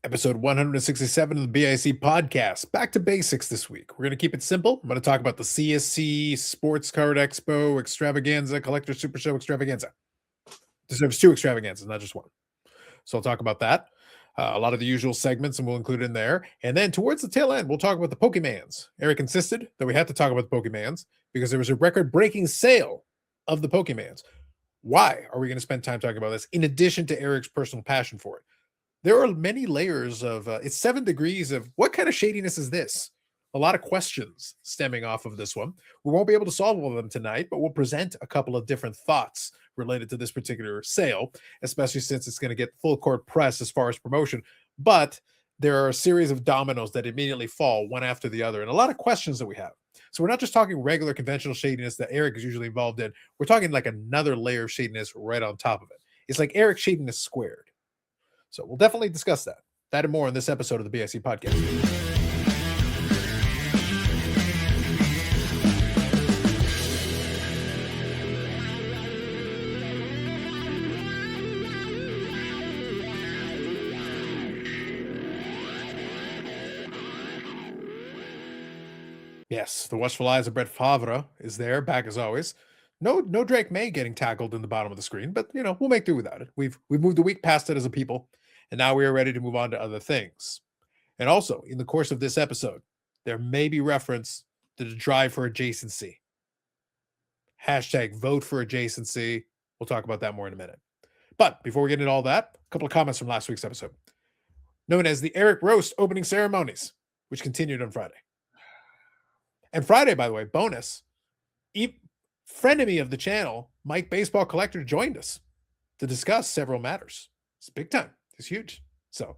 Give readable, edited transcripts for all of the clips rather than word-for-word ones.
Episode 167 of the BIC podcast. Back to basics this week. We're going to keep it simple. I'm going to talk about the CSC Sports Card Expo Extravaganza, Collector Supershow Extravaganza. Deserves two extravaganzas, not just one. So I'll talk about that. A lot of the usual segments, and we'll include in there. And then towards the tail end, we'll talk about the Pokemans. Eric insisted that we had to talk about the Pokemans because there was a record-breaking sale of the Pokemans. Why are we going to spend time talking about this, in addition to Eric's personal passion for it? There are many layers of, it's 7 degrees of what kind of shadiness is this? A lot of questions stemming off of this one. We won't be able to solve all of them tonight, but we'll present a couple of different thoughts related to this particular sale, especially since it's going to get full court press as far as promotion. But there are a series of dominoes that immediately fall one after the other, and a lot of questions that we have. So we're not just talking regular conventional shadiness that Eric is usually involved in. We're talking like another layer of shadiness right on top of it. It's like Eric shadiness squared. So we'll definitely discuss that. That and more in this episode of the BIC podcast. Yes, the watchful eyes of Brett Favre is there, back as always. No Drake May getting tackled in the bottom of the screen, but we'll make do without it. We've moved a week past it as a people, and now we are ready to move on to other things. And also, in the course of this episode, there may be reference to the drive for adjacency. Hashtag vote for adjacency. We'll talk about that more in a minute. But before we get into all that, a couple of comments from last week's episode, known as the Eric Roast opening ceremonies, which continued on Friday. And Friday, by the way, bonus, frenemy of the channel, Mike Baseball Collector, joined us to discuss several matters. It's big time. It's huge. So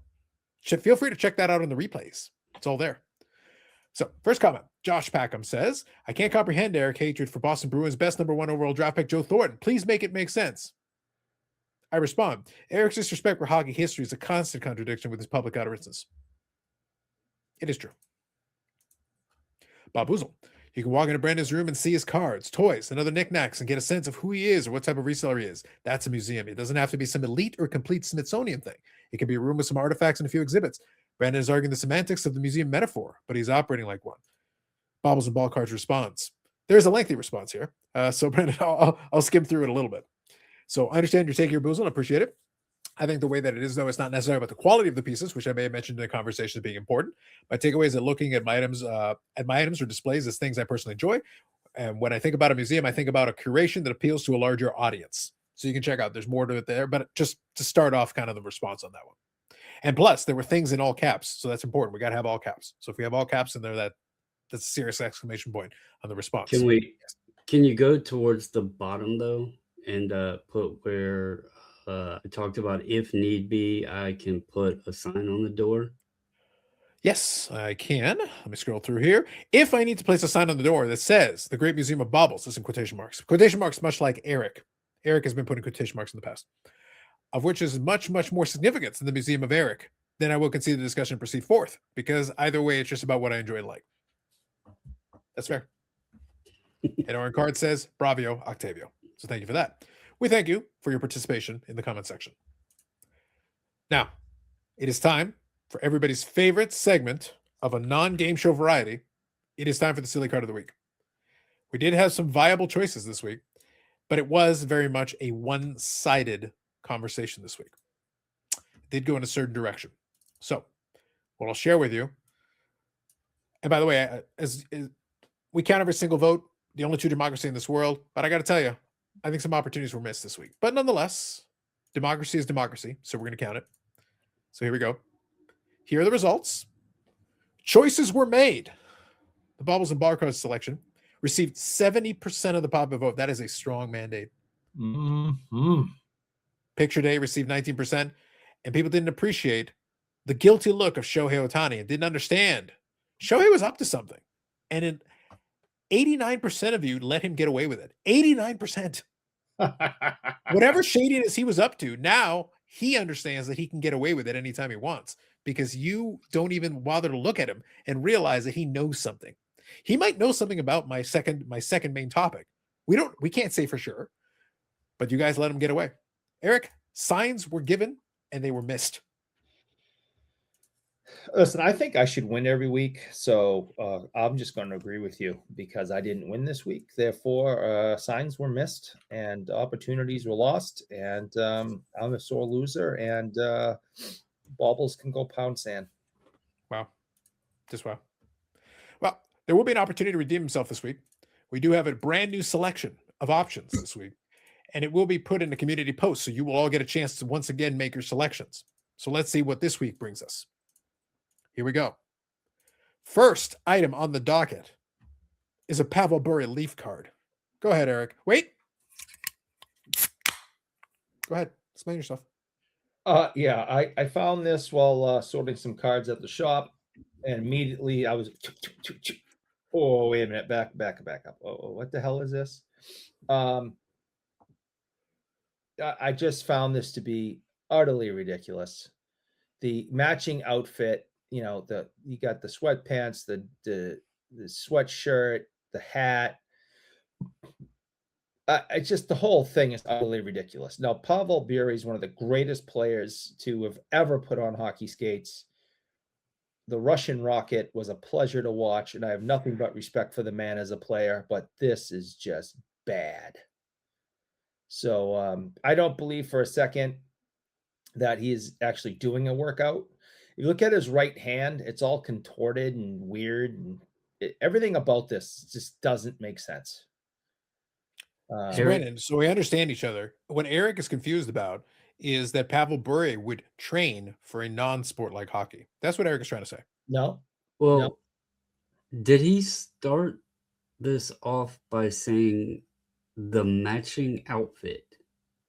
feel free to check that out on the replays. It's all there. So first comment, Josh Packham says, I can't comprehend Eric hatred for Boston Bruins best #1 overall draft pick Joe Thornton. Please make it make sense. I respond, Eric's disrespect for hockey history is a constant contradiction with his public utterances. It is true. Bob Boozle, you can walk into Brandon's room and see his cards, toys, and other knickknacks and get a sense of who he is or what type of reseller he is. That's a museum. It doesn't have to be some elite or complete Smithsonian thing. It can be a room with some artifacts and a few exhibits. Brandon is arguing the semantics of the museum metaphor, but he's operating like one. Bobbles and Ball Cards responds. There's a lengthy response here. So Brandon, I'll skim through it a little bit. So I understand your take here, Boozle, and I appreciate it. I think the way that it is, though, it's not necessarily about the quality of the pieces, which I may have mentioned in the conversation as being important. My takeaway is that looking at my items or displays as things I personally enjoy. And when I think about a museum, I think about a curation that appeals to a larger audience. So you can check out, there's more to it there, but just to start off kind of the response on that one. And plus, there were things in all caps, so that's important. We got to have all caps. So if we have all caps in there, that's a serious exclamation point on the response. Can you go towards the bottom, though, and put where... I talked about if need be, I can put a sign on the door. Yes, I can. Let me scroll through here. If I need to place a sign on the door that says the Great Museum of Bobbles, is in quotation marks. Quotation marks, much like Eric. Eric has been putting quotation marks in the past, of which is much, much more significance in the Museum of Eric, then I will concede the discussion and proceed forth, because either way, it's just about what I enjoy and like. That's fair. And our card says, Bravio, Octavio. So thank you for that. We thank you for your participation in the comment section. Now, it is time for everybody's favorite segment of a non-game show variety. It is time for the silly card of the week. We did have some viable choices this week, but it was very much a one-sided conversation this week. It did go in a certain direction. So, what I'll share with you, and by the way, as we count every single vote, the only true democracy in this world, but I got to tell you, I think some opportunities were missed this week. But nonetheless, democracy is democracy, so we're going to count it. So here we go. Here are the results. Choices were made. The Bobbles and Bar Cards selection received 70% of the popular vote. That is a strong mandate. Mm-hmm. Picture Day received 19%, and people didn't appreciate the guilty look of Shohei Ohtani and didn't understand. Shohei was up to something. And 89% of you let him get away with it. 89%. Whatever shadiness he was up to, now he understands that he can get away with it anytime he wants, because you don't even bother to look at him and realize that he knows something. He might know something about my second main topic. We can't say for sure, but you guys let him get away. Eric, signs were given and they were missed. Listen, I think I should win every week, so I'm just going to agree with you because I didn't win this week. Therefore, signs were missed and opportunities were lost, and I'm a sore loser. And Bobbles can go pound sand. Wow. Just wow. Well, there will be an opportunity to redeem himself this week. We do have a brand new selection of options this week, and it will be put in the community post. So you will all get a chance to once again make your selections. So let's see what this week brings us. Here we go. First item on the docket is a Pavel Bure leaf card. Go ahead, Eric. Wait. Go ahead. Explain yourself. Yeah, I found this while sorting some cards at the shop, and immediately I was. Oh, wait a minute! Back up. Oh, what the hell is this? I just found this to be utterly ridiculous. The matching outfit, you got the sweatpants, the sweatshirt, the hat. It's just the whole thing is utterly ridiculous. Now, Pavel Bure is one of the greatest players to have ever put on hockey skates. The Russian Rocket was a pleasure to watch, and I have nothing but respect for the man as a player, but this is just bad. So I don't believe for a second that he is actually doing a workout. You look at his right hand, it's all contorted and weird, and everything about this just doesn't make sense. So Brandon, so we understand each other. What Eric is confused about is that Pavel Bure would train for a non-sport like hockey. That's what Eric is trying to say. No. Well, did he start this off by saying the matching outfit?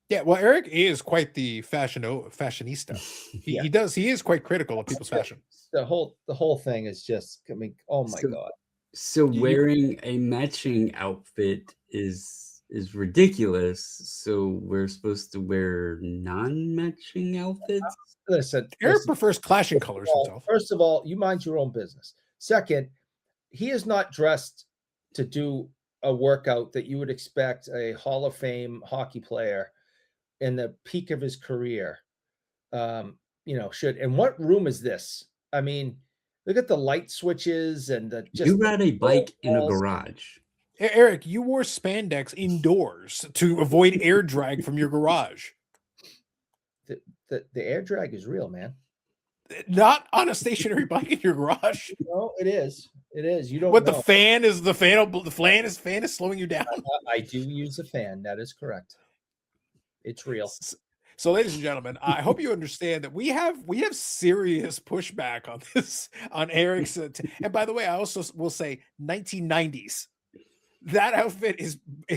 Yeah, well, Eric is quite the fashionista. He is quite critical of people's fashion. The whole thing is just, I mean, oh my God. So wearing a matching outfit is ridiculous. So we're supposed to wear non-matching outfits? Listen, Eric prefers clashing colors himself. First of all, you mind your own business. Second, he is not dressed to do a workout that you would expect a Hall of Fame hockey player in the peak of his career should. And what room is this? I mean, look at the light switches and the just. You ride a bike in a garage. Eric, you wore spandex indoors to avoid air drag from your garage. The air drag is real, man. Not on a stationary bike in your garage. No, it is. It is. You don't. What know. The fan is slowing you down. I do use a fan. That is correct. It's real. So, ladies and gentlemen, I hope you understand that we have serious pushback on this, on Eric's. And by the way, I also will say 1990s. That outfit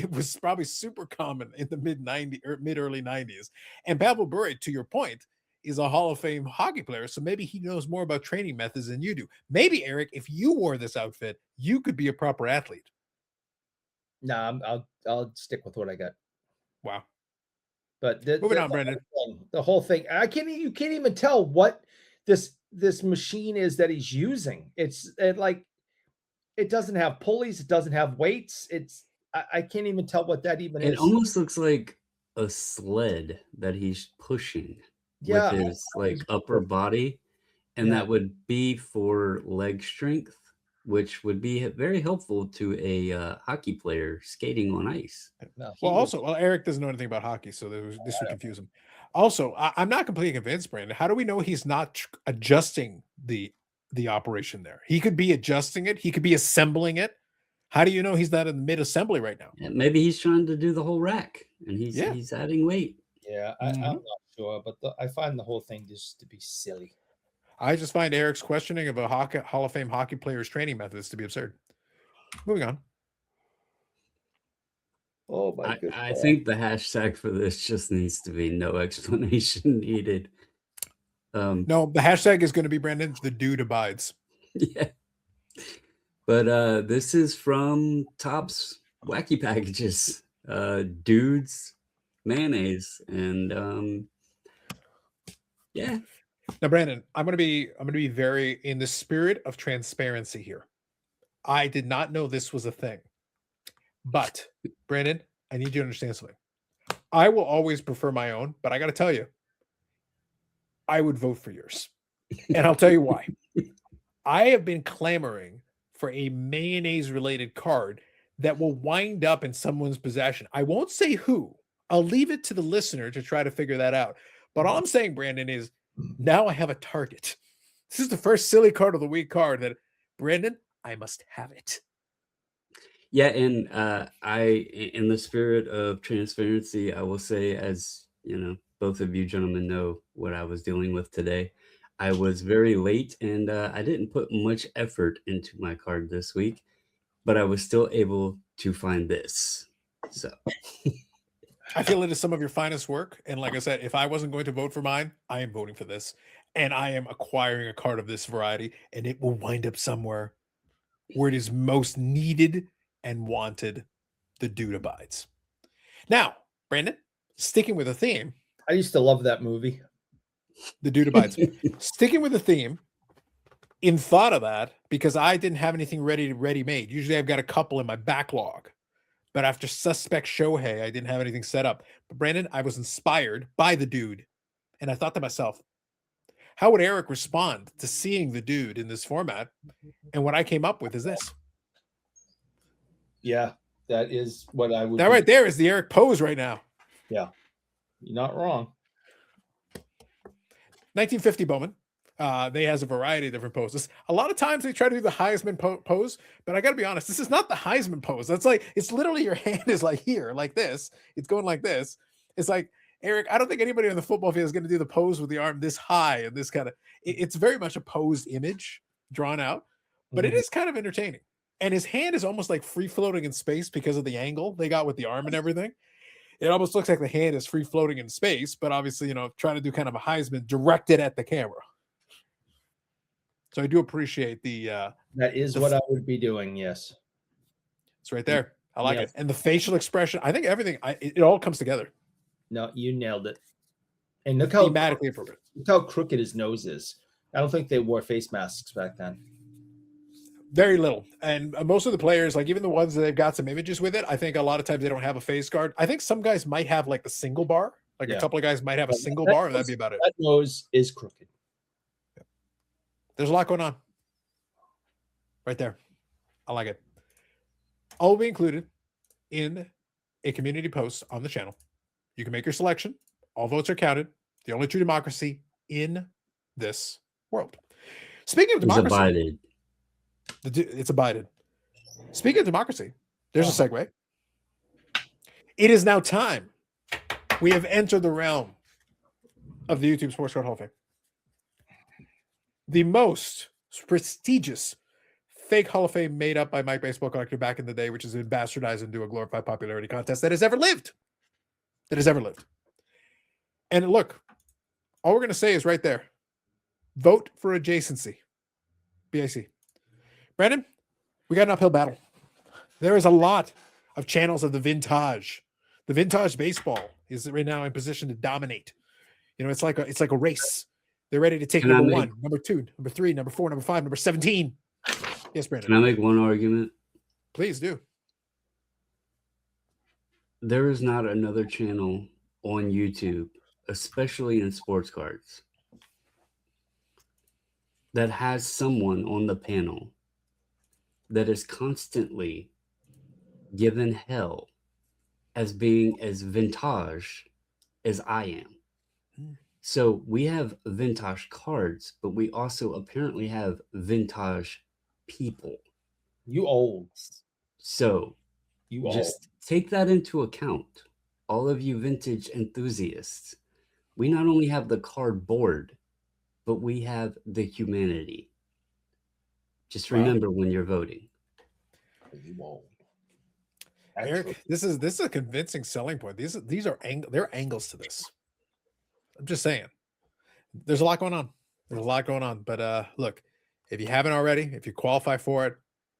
was probably super common in the mid-early 90s. And Pavel Bure, to your point, is a Hall of Fame hockey player. So maybe he knows more about training methods than you do. Maybe, Eric, if you wore this outfit, you could be a proper athlete. No, I'll stick with what I got. Wow. But moving on, Brendan. The whole thing, you can't even tell what this machine is that he's using. It doesn't have pulleys. It doesn't have weights. I can't even tell what that even is. It almost looks like a sled that he's pushing with his upper body. And that would be for leg strength, which would be very helpful to a hockey player skating on ice. Well, Eric doesn't know anything about hockey, so this would confuse him. Also, I'm not completely convinced, Brandon. How do we know he's not adjusting the operation there? He could be adjusting it. He could be assembling it. How do you know he's not in mid-assembly right now? Yeah, maybe he's trying to do the whole rack, and he's adding weight. Yeah, I'm not sure, but I find the whole thing just to be silly. I just find Eric's questioning of a Hall of Fame hockey player's training methods to be absurd. Moving on. Oh my goodness. I think the hashtag for this just needs to be no explanation needed. No, the hashtag is going to be, Brandon, the dude abides. Yeah. But this is from Topps Wacky Packages. Dudes mayonnaise. And yeah. Now, Brandon, I'm going to be very in the spirit of transparency here. I did not know this was a thing. But, Brandon, I need you to understand something. I will always prefer my own, but I got to tell you, I would vote for yours. And I'll tell you why. I have been clamoring for a mayonnaise related card that will wind up in someone's possession. I won't say who. I'll leave it to the listener to try to figure that out. But all I'm saying, Brandon, is now I have a target. This is the first silly card of the week card that, Brandon, I must have it. Yeah, and in the spirit of transparency, I will say, as you know, both of you gentlemen know what I was dealing with today. I was very late, and I didn't put much effort into my card this week, but I was still able to find this. So I feel it is some of your finest work. And like I said, if I wasn't going to vote for mine, I am voting for this. And I am acquiring a card of this variety, and it will wind up somewhere where it is most needed and wanted. The dude abides. Now, Brandon, sticking with the theme. I used to love that movie. The dude abides. Sticking with the theme, in thought of that, because I didn't have anything ready-made. Usually I've got a couple in my backlog. But after Suspect Shohei, I didn't have anything set up. But Brandon, I was inspired by the dude. And I thought to myself, how would Eric respond to seeing the dude in this format? And what I came up with is this. Yeah, that is what I would. That right there is the Eric pose right now. Yeah, you're not wrong. 1950 Bowman. They has a variety of different poses. A lot of times they try to do the Heisman pose, but I got to be honest, this is not the Heisman pose. That's like, it's literally your hand is like here, like this. It's going like this. It's like, Eric, I don't think anybody on the football field is going to do the pose with the arm this high and this kind of, it's very much a posed image drawn out, but it is kind of entertaining. And his hand is almost like free floating in space because of the angle they got with the arm and everything. It almost looks like the hand is free floating in space, but obviously, trying to do kind of a Heisman directed at the camera. So I do appreciate the that is what I would be doing. Yes, it's right there. I like it, and the facial expression. I think everything. It all comes together. No, you nailed it. And look how thematically appropriate. Look how crooked his nose is. I don't think they wore face masks back then. Very little, and most of the players, like even the ones that they've got some images with it, I think a lot of times they don't have a face guard. I think some guys might have like the single bar. Like a couple of guys might have a single bar, and that'd be about it. That nose is crooked. There's a lot going on right there. I like it. All will be included in a community post on the channel. You can make your selection. All votes are counted. The only true democracy in this world. Speaking of democracy, it's abided. Speaking of democracy, there's a segue. It is now time. We have entered the realm of the YouTube Sports Card Hall of Fame. The most prestigious fake Hall of Fame made up by Mike Baseball Collector back in the day, which is bastardized into a glorified popularity contest that has ever lived. And look, all we're going to say is right there. Vote for Adjacency. BIC. Brandon, we got an uphill battle. There is a lot of channels of the vintage. The vintage baseball is right now in position to dominate. It's like a race. They're ready to take number 1, number 2, number 3, number 4, number 5, number 17. Yes, Brandon. Can I make one argument? Please do. There is not another channel on YouTube, especially in sports cards, that has someone on the panel that is constantly given hell as being as vintage as I am. So we have vintage cards, but we also apparently have vintage people. You old. So you just take that into account. All of you vintage enthusiasts, we not only have the cardboard, but we have the humanity. Just remember when you're voting. Eric, this is a convincing selling point. These are there are angles to this. I'm just saying. There's a lot going on. But look, if you haven't already, if you qualify for it,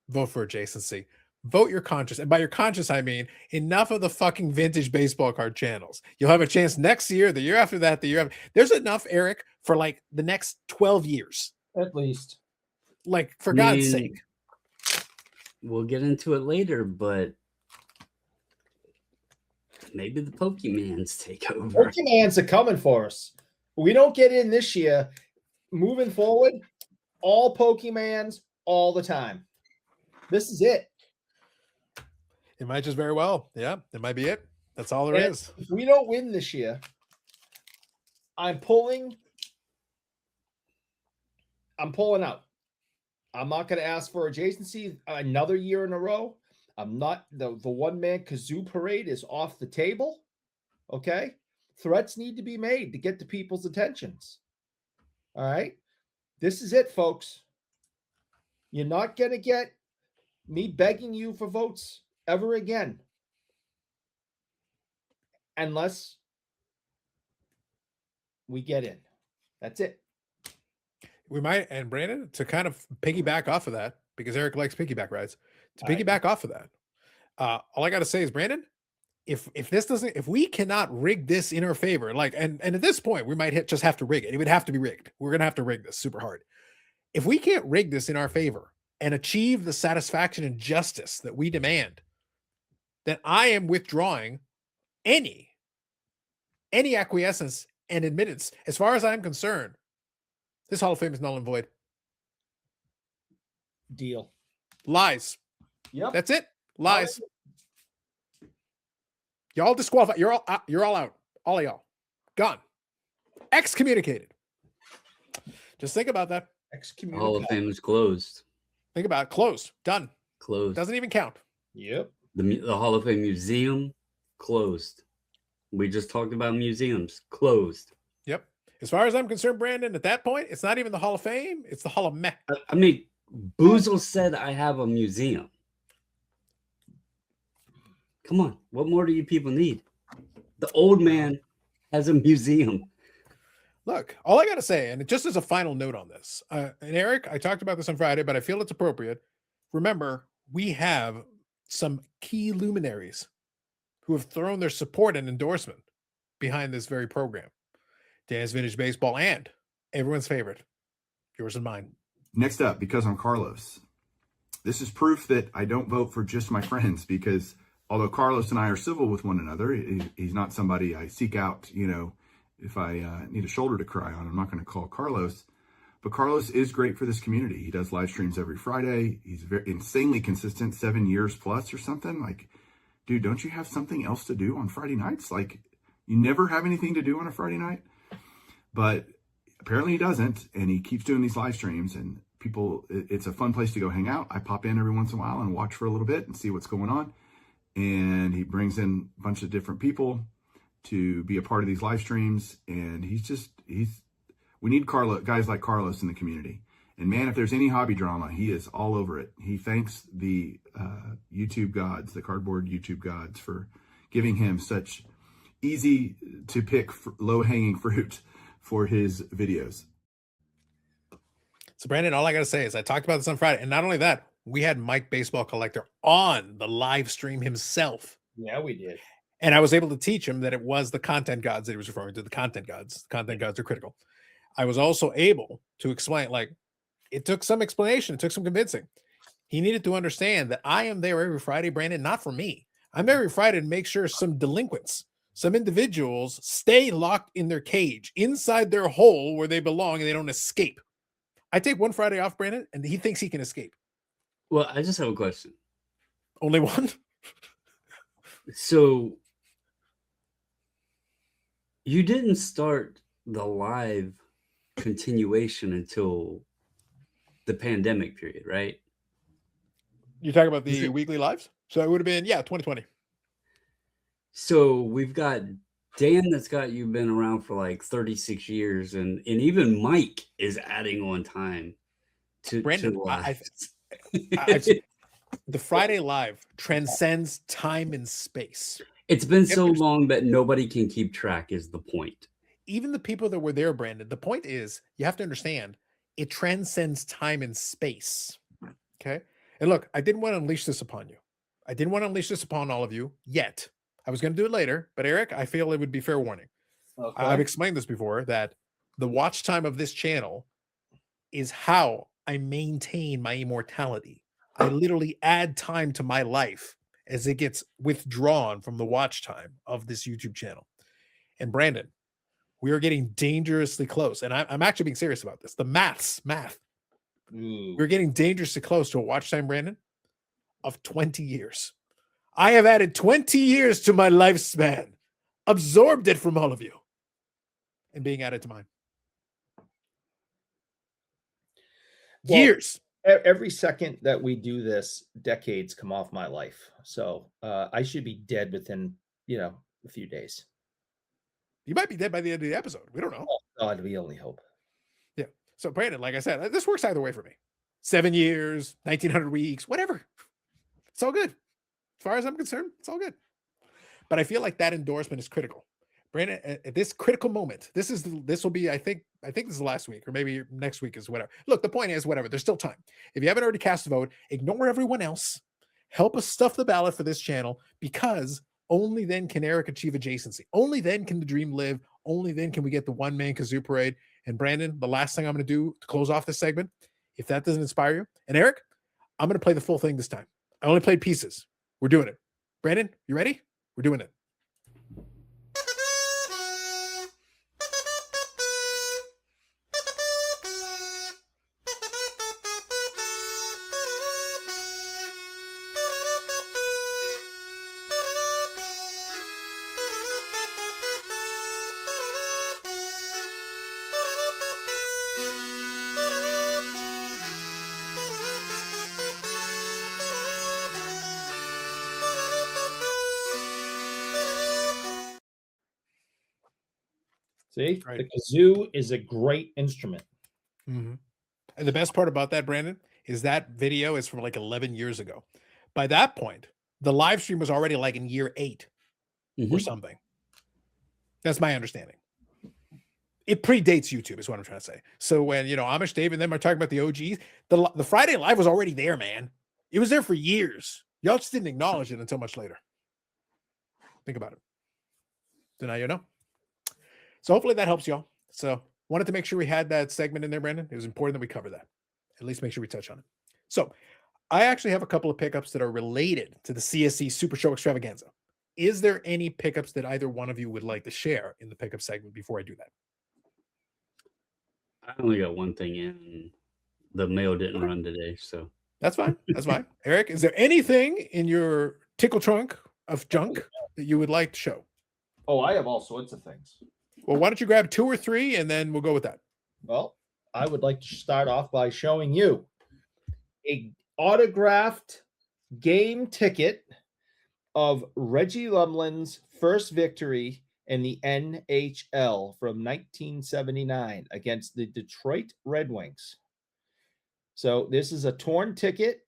vote for Adjacency. Vote your conscience. And by your conscience, I mean enough of the fucking vintage baseball card channels. You'll have a chance next year, the year after that, the year after. There's enough, Eric, for like the next 12 years. At least. Like, for God's sake. We'll get into it later, but maybe the Pokemans take over. Pokemans are coming for us. We don't get in this year. Moving forward, all Pokemans all the time. This is it. It might just very well. Yeah, it might be it. That's all there And is. if we don't win this year, I'm pulling out. I'm not going to ask for adjacency another year in a row. I'm not the one-man kazoo parade is off the table. Okay. Threats need to be made to get the people's attentions. All right. This is it, folks. You're not going to get me begging you for votes ever again. Unless we get in. That's it. We might, and Brandon, to kind of piggyback off of that, because Eric likes piggyback rides, to All right. piggyback off of that, all I got to say is, Brandon, if we cannot rig this in our favor, like, and at this point, we might just have to rig it. It would have to be rigged. We're going to have to rig this super hard. If we can't rig this in our favor and achieve the satisfaction and justice that we demand, then I am withdrawing any acquiescence and admittance. As far as I'm concerned, this Hall of Fame is null and void. Deal. Lies. Yep. That's it. Lies. Y'all disqualified. You're all out. All of y'all. Gone. Excommunicated. Just think about that. Hall of Fame is closed. Think about it. Closed. Done. Closed. Doesn't even count. Yep. The Hall of Fame Museum closed. We just talked about museums closed. Yep. As far as I'm concerned, Brandon, at that point, it's not even the Hall of Fame. It's the Hall of Meh. I mean, Boozle said I have a museum. Come on. What more do you people need? The old man has a museum. Look, all I got to say, and just as a final note on this, and Eric, I talked about this on Friday, but I feel it's appropriate. Remember, we have some key luminaries who have thrown their support and endorsement behind this very program. Dan's Vintage Baseball and everyone's favorite, yours and mine. Next up, because I'm Carlos. This is proof that I don't vote for just my friends, because although Carlos and I are civil with one another, he's not somebody I seek out, if I need a shoulder to cry on. I'm not going to call Carlos. But Carlos is great for this community. He does live streams every Friday. He's very insanely consistent, 7 years plus or something. Like, dude, don't you have something else to do on Friday nights? Like, you never have anything to do on a Friday night? But apparently he doesn't, and he keeps doing these live streams, and it's a fun place to go hang out. I pop in every once in a while and watch for a little bit and see what's going on. And he brings in a bunch of different people to be a part of these live streams. And we need guys like Carlos in the community. And man, if there's any hobby drama, he is all over it. He thanks the YouTube gods, the cardboard YouTube gods, for giving him such easy to pick low hanging fruit for his videos. So Brandon, all I got to say is I talked about this on Friday. And not only that, we had Mike Baseball Collector on the live stream himself. Yeah, we did. And I was able to teach him that it was the content gods that he was referring to, the content gods. The content gods are critical. I was also able to explain, like, it took some explanation. It took some convincing. He needed to understand that I am there every Friday, Brandon, not for me. I'm there every Friday to make sure some delinquents, some individuals stay locked in their cage, inside their hole where they belong, and they don't escape. I take one Friday off, Brandon, and he thinks he can escape. Well, I just have a question. Only one? So you didn't start the live continuation until the pandemic period, right? You're talking about the weekly lives? So it would have been, 2020. So we've got Dan that's got you been around for like 36 years, and even Mike is adding on time to Brandon, lives. The Friday live transcends time and space. It's been so long that nobody can keep track is the point. Even the people that were there, Brandon, the point is you have to understand it transcends time and space. Okay. And look, I didn't want to unleash this upon you. I didn't want to unleash this upon all of you yet. I was going to do it later, but Eric, I feel it would be fair warning. Okay. I've explained this before, that the watch time of this channel is how I maintain my immortality. I literally add time to my life as it gets withdrawn from the watch time of this YouTube channel. And Brandon, we are getting dangerously close. And I'm actually being serious about this. The math Ooh. We're getting dangerously close to a watch time, Brandon, of 20 years. I have added 20 years to my lifespan, absorbed it from all of you, and being added to mine. Well, Years. Every second that we do this, decades come off my life. So I should be dead within, a few days. You might be dead by the end of the episode. We don't know. Oh, God, we only hope. Yeah. So, Brandon, like I said, this works either way for me. 7 years, 1,900 weeks, whatever. It's all good. As far as I'm concerned, it's all good. But I feel like that endorsement is critical. Brandon, at this critical moment, this will be, I think this is the last week, or maybe next week is whatever. Look, the point is, whatever. There's still time. If you haven't already cast a vote, ignore everyone else. Help us stuff the ballot for this channel, because only then can Eric achieve adjacency. Only then can the dream live. Only then can we get the one-man kazoo parade. And Brandon, the last thing I'm going to do to close off this segment, if that doesn't inspire you, and Eric, I'm going to play the full thing this time. I only played pieces. We're doing it. Brandon, you ready? We're doing it. See, Right. the kazoo is a great instrument. Mm-hmm. And the best part about that, Brandon, is that video is from like 11 years ago. By that point, the live stream was already like in year 8 or something. That's my understanding. It predates YouTube, is what I'm trying to say. So when, Amish Dave and them are talking about the OGs, the Friday Live was already there, man. It was there for years. Y'all just didn't acknowledge it until much later. Think about it. So now you know. So hopefully that helps y'all. So wanted to make sure we had that segment in there, Brandon. It was important that we cover that. At least make sure we touch on it. So I actually have a couple of pickups that are related to the CSC Super Show Extravaganza. Is there any pickups that either one of you would like to share in the pickup segment before I do that? I only got one thing in. The mail didn't run today, so That's fine. That's fine. Eric, is there anything in your tickle trunk of junk that you would like to show? Oh, I have all sorts of things. Well, why don't you grab 2 or 3 and then we'll go with that. Well, I would like to start off by showing you a autographed game ticket of Reggie Lumlin's first victory in the NHL from 1979 against the Detroit Red Wings. So this is a torn ticket.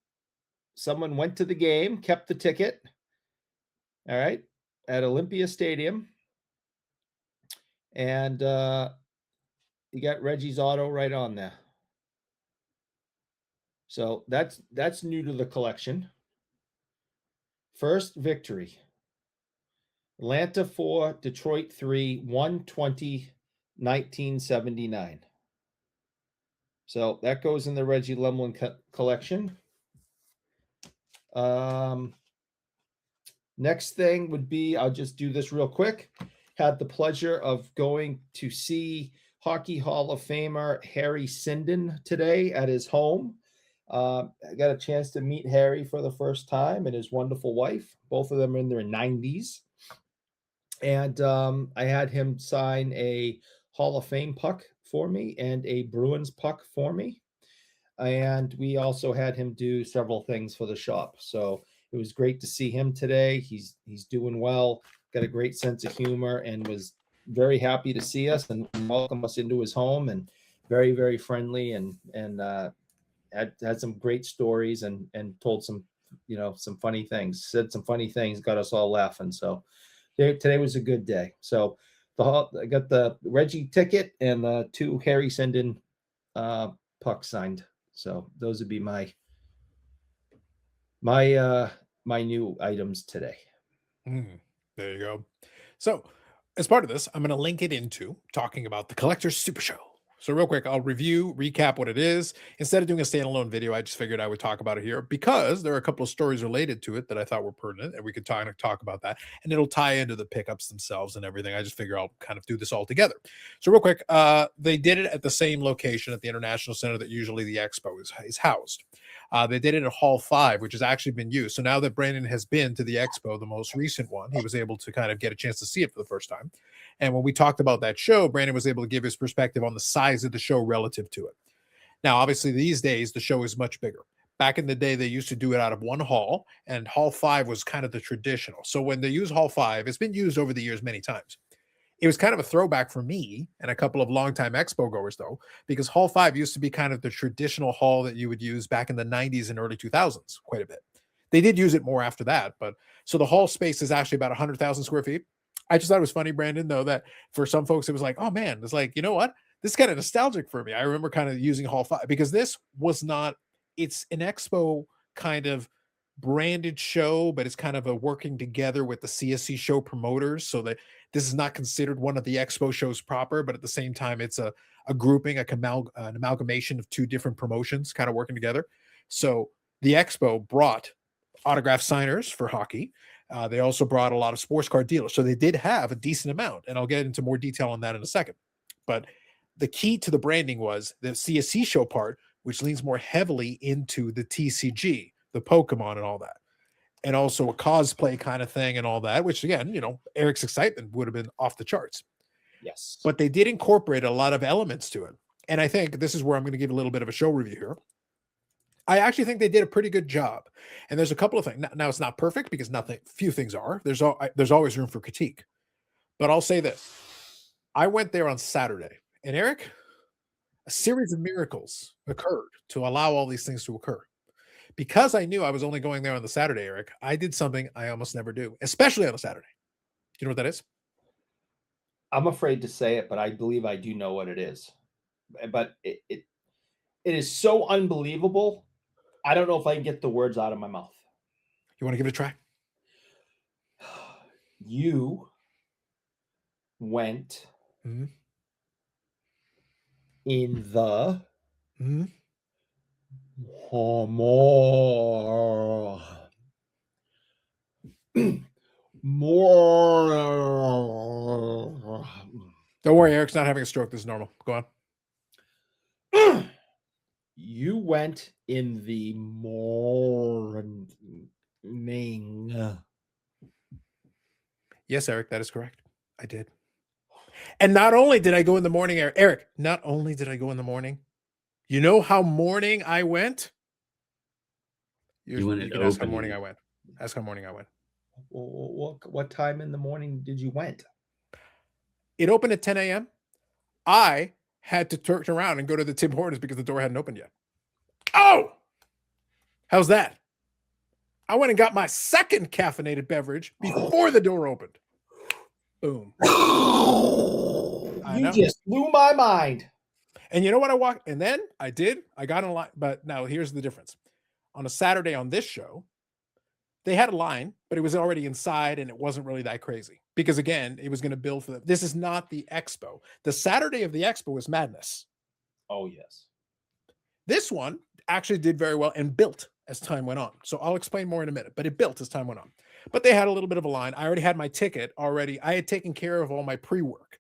Someone went to the game, kept the ticket. All right, at Olympia Stadium. And you got Reggie's auto right on there. So that's new to the collection. First victory. Atlanta 4, Detroit 3, 120, 1979. So that goes in the Reggie Lumlin collection. Next thing would be, I'll just do this real quick. Had the pleasure of going to see Hockey Hall of Famer Harry Sinden today at his home. I got a chance to meet Harry for the first time and his wonderful wife. Both of them are in their 90s. And I had him sign a Hall of Fame puck for me and a Bruins puck for me. And we also had him do several things for the shop. So it was great to see him today. He's doing well, got a great sense of humor, and was very happy to see us and welcome us into his home, and very, very friendly, and had some great stories and told some funny things, said some funny things, got us all laughing. So today was a good day. So I got the Reggie ticket and the 2 Harry Sinden pucks signed. So those would be my new items today. There you go. So as part of this, I'm going to link it into talking about the Collector Super Show. So real quick, I'll recap what it is. Instead of doing a standalone video, I just figured I would talk about it here because there are a couple of stories related to it that I thought were pertinent, and we could talk about that, and it'll tie into the pickups themselves and everything. I just figure I'll kind of do this all together. So real quick, they did it at the same location at the International Center that usually the expo is housed. They did it at Hall 5, which has actually been used. So now that Brandon has been to the expo, the most recent one, he was able to kind of get a chance to see it for the first time. And when we talked about that show, Brandon was able to give his perspective on the size of the show relative to it. Now, obviously, these days, the show is much bigger. Back in the day, they used to do it out of one hall, and Hall 5 was kind of the traditional. So when they use Hall 5, it's been used over the years many times. It was kind of a throwback for me and a couple of longtime expo goers, though, because Hall 5 used to be kind of the traditional hall that you would use back in the 90s and early 2000s quite a bit. They did use it more after that, but so the hall space is actually about 100,000 square feet. I just thought it was funny, Brandon, though, that for some folks, it was like, oh man, it's like, you know what? This is kind of nostalgic for me. I remember kind of using Hall 5 because this was not, it's an expo kind of branded show, but it's kind of a working together with the CSC show promoters so that this is not considered one of the expo shows proper, but at the same time, it's a grouping, an amalgamation of two different promotions kind of working together. So the expo brought autograph signers for hockey. They also brought a lot of sports card dealers. So they did have a decent amount, and I'll get into more detail on that in a second. But the key to the branding was the CSC show part, which leans more heavily into the TCG, the Pokemon and all that. And also a cosplay kind of thing and all that, which again, you know, Eric's excitement would have been off the charts. Yes. But they did incorporate a lot of elements to it. And I think this is where I'm going to give a little bit of a show review here. I actually think they did a pretty good job. And there's a couple of things. Now it's not perfect because few things are. There's always room for critique. But I'll say this. I went there on Saturday. And Eric, a series of miracles occurred to allow all these things to occur. Because I knew I was only going there on the Saturday, Eric, I did something I almost never do, especially on a Saturday. Do you know what that is? I'm afraid to say it, but I believe I do know what it is. But it is so unbelievable. I don't know if I can get the words out of my mouth. You want to give it a try? You went in the more Don't worry, Eric's not having a stroke. This is normal. Go on. You went in the morning. Yes, Eric, that is correct. I did. And not only did I go in the morning, Eric, not only did I go in the morning, you know how morning I went? You can ask how morning I went. Ask how morning I went. What time in the morning did you went? It opened at 10 a.m. I had to turn around and go to the Tim Hortons because the door hadn't opened yet. Oh, how's that? I went and got my second caffeinated beverage before the door opened. Boom. You just blew my mind. And you know what? I got in line. But now here's the difference. On a Saturday on this show, they had a line, but it was already inside and it wasn't really that crazy because again, it was going to build for them. This is not the expo. The Saturday of the expo was madness. Oh, yes. This one actually did very well and built as time went on. So I'll explain more in a minute, but it built as time went on. But they had a little bit of a line. I already had my ticket already. I had taken care of all my pre-work.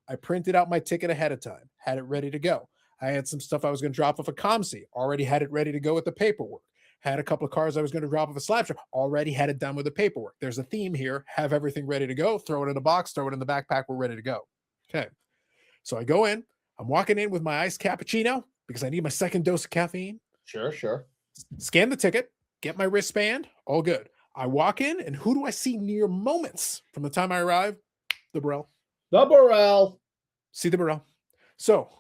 I printed out my ticket ahead of time, had it ready to go. I had some stuff I was going to drop off a ComC, already had it ready to go with the paperwork. Had a couple of cards I was going to drop off a slab shop, already had it done with the paperwork. There's a theme here, have everything ready to go, throw it in a box, throw it in the backpack, we're ready to go. Okay. So I go in, I'm walking in with my iced cappuccino because I need my second dose of caffeine. Sure. Scan the ticket, get my wristband, all good. I walk in, and who do I see near moments from the time I arrive? The Burrell. The Burrell. See the Burrell. So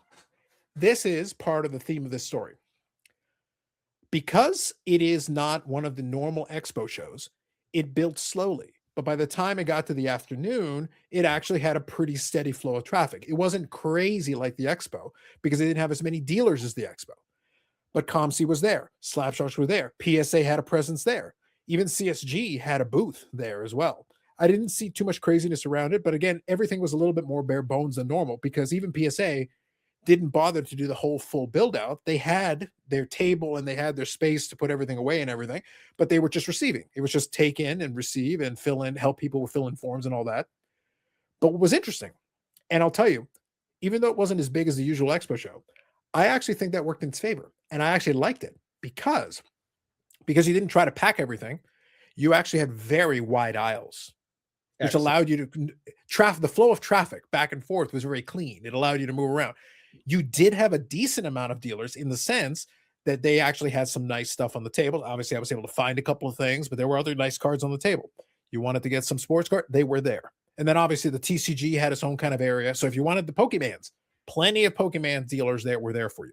this is part of the theme of this story. Because it is not one of the normal expo shows, it built slowly. But by the time it got to the afternoon, it actually had a pretty steady flow of traffic. It wasn't crazy like the expo because they didn't have as many dealers as the expo. But ComC was there. Slapshots were there. PSA had a presence there. Even CSG had a booth there as well. I didn't see too much craziness around it. But again, everything was a little bit more bare bones than normal because even PSA didn't bother to do the whole full build out. They had their table and they had their space to put everything away and everything, but they were just receiving. It was just take in and receive and fill in, help people fill in forms and all that. But what was interesting, and I'll tell you, even though it wasn't as big as the usual expo show, I actually think that worked in its favor. And I actually liked it because you didn't try to pack everything. You actually had very wide aisles, which Excellent. allowed you to the flow of traffic back and forth was very clean. It allowed you to move around. You did have a decent amount of dealers in the sense that they actually had some nice stuff on the table. Obviously, I was able to find a couple of things, but there were other nice cards on the table. You wanted to get some sports card, they were there. And then obviously the TCG had its own kind of area. So if you wanted the Pokemans, plenty of Pokemon dealers that were there for you.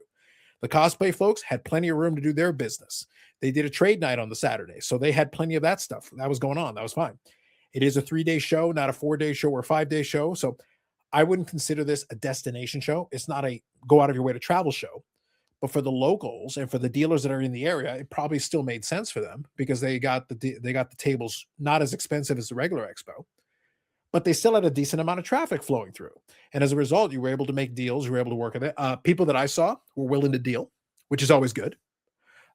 The cosplay folks had plenty of room to do their business. They did a trade night on the Saturday, so they had plenty of that stuff. That was going on. That was fine. It is a 3-day show, not a 4-day show or a 5-day show. So I wouldn't consider this a destination show. It's not a go out of your way to travel show. But for the locals and for the dealers that are in the area, it probably still made sense for them because they got the tables not as expensive as the regular expo, but they still had a decent amount of traffic flowing through. And as a result, you were able to make deals. You were able to work with it. People that I saw were willing to deal, which is always good.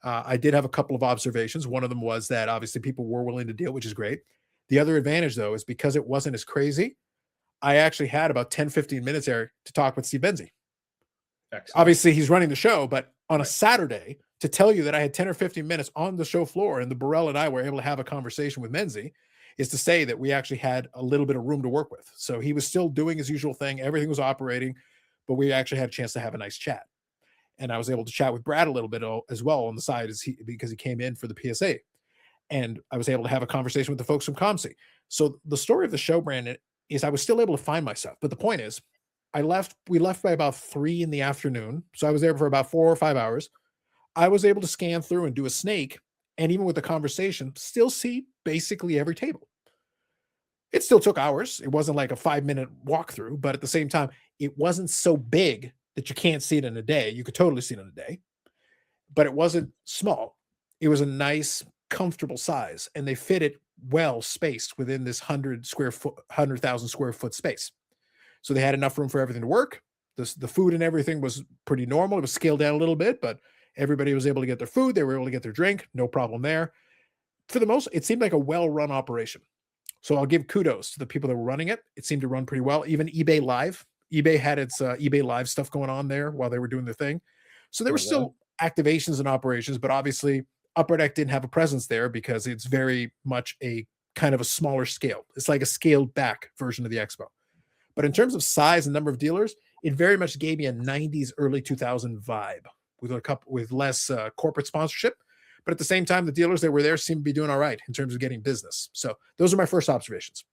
I did have a couple of observations. One of them was that obviously people were willing to deal, which is great. The other advantage, though, is because it wasn't as crazy, I actually had about 10, 15 minutes there to talk with Steve Benzie. Excellent. Obviously, he's running the show, but on a Saturday, to tell you that I had 10 or 15 minutes on the show floor and the Burrell and I were able to have a conversation with Menzie is to say that we actually had a little bit of room to work with. So he was still doing his usual thing. Everything was operating, but we actually had a chance to have a nice chat. And I was able to chat with Brad a little bit as well on the side because he came in for the PSA. And I was able to have a conversation with the folks from ComC. So the story of the show, Brandon, is I was still able to find myself. But the point is, we left by about 3 in the afternoon. So I was there for about 4 or 5 hours. I was able to scan through and do a snake. And even with the conversation, still see basically every table. It still took hours. It wasn't like a 5-minute walkthrough, but at the same time, it wasn't so big that you can't see it in a day. You could totally see it in a day, but it wasn't small. It was a nice, comfortable size, and they fit it well spaced within this 100,000 square foot space. So they had enough room for everything to work. The food and everything was pretty normal. It was scaled down a little bit, but everybody was able to get their food. They were able to get their drink. No problem there. For the most, it seemed like a well-run operation. So I'll give kudos to the people that were running it. It seemed to run pretty well. Even eBay Live. eBay had its eBay Live stuff going on there while they were doing their thing. So there were still activations and operations, but obviously Upper Deck didn't have a presence there because it's very much a kind of a smaller scale. It's like a scaled back version of the expo. But in terms of size and number of dealers, it very much gave me a 90s, early 2000 vibe with less corporate sponsorship. But at the same time, the dealers that were there seemed to be doing all right in terms of getting business. So those are my first observations.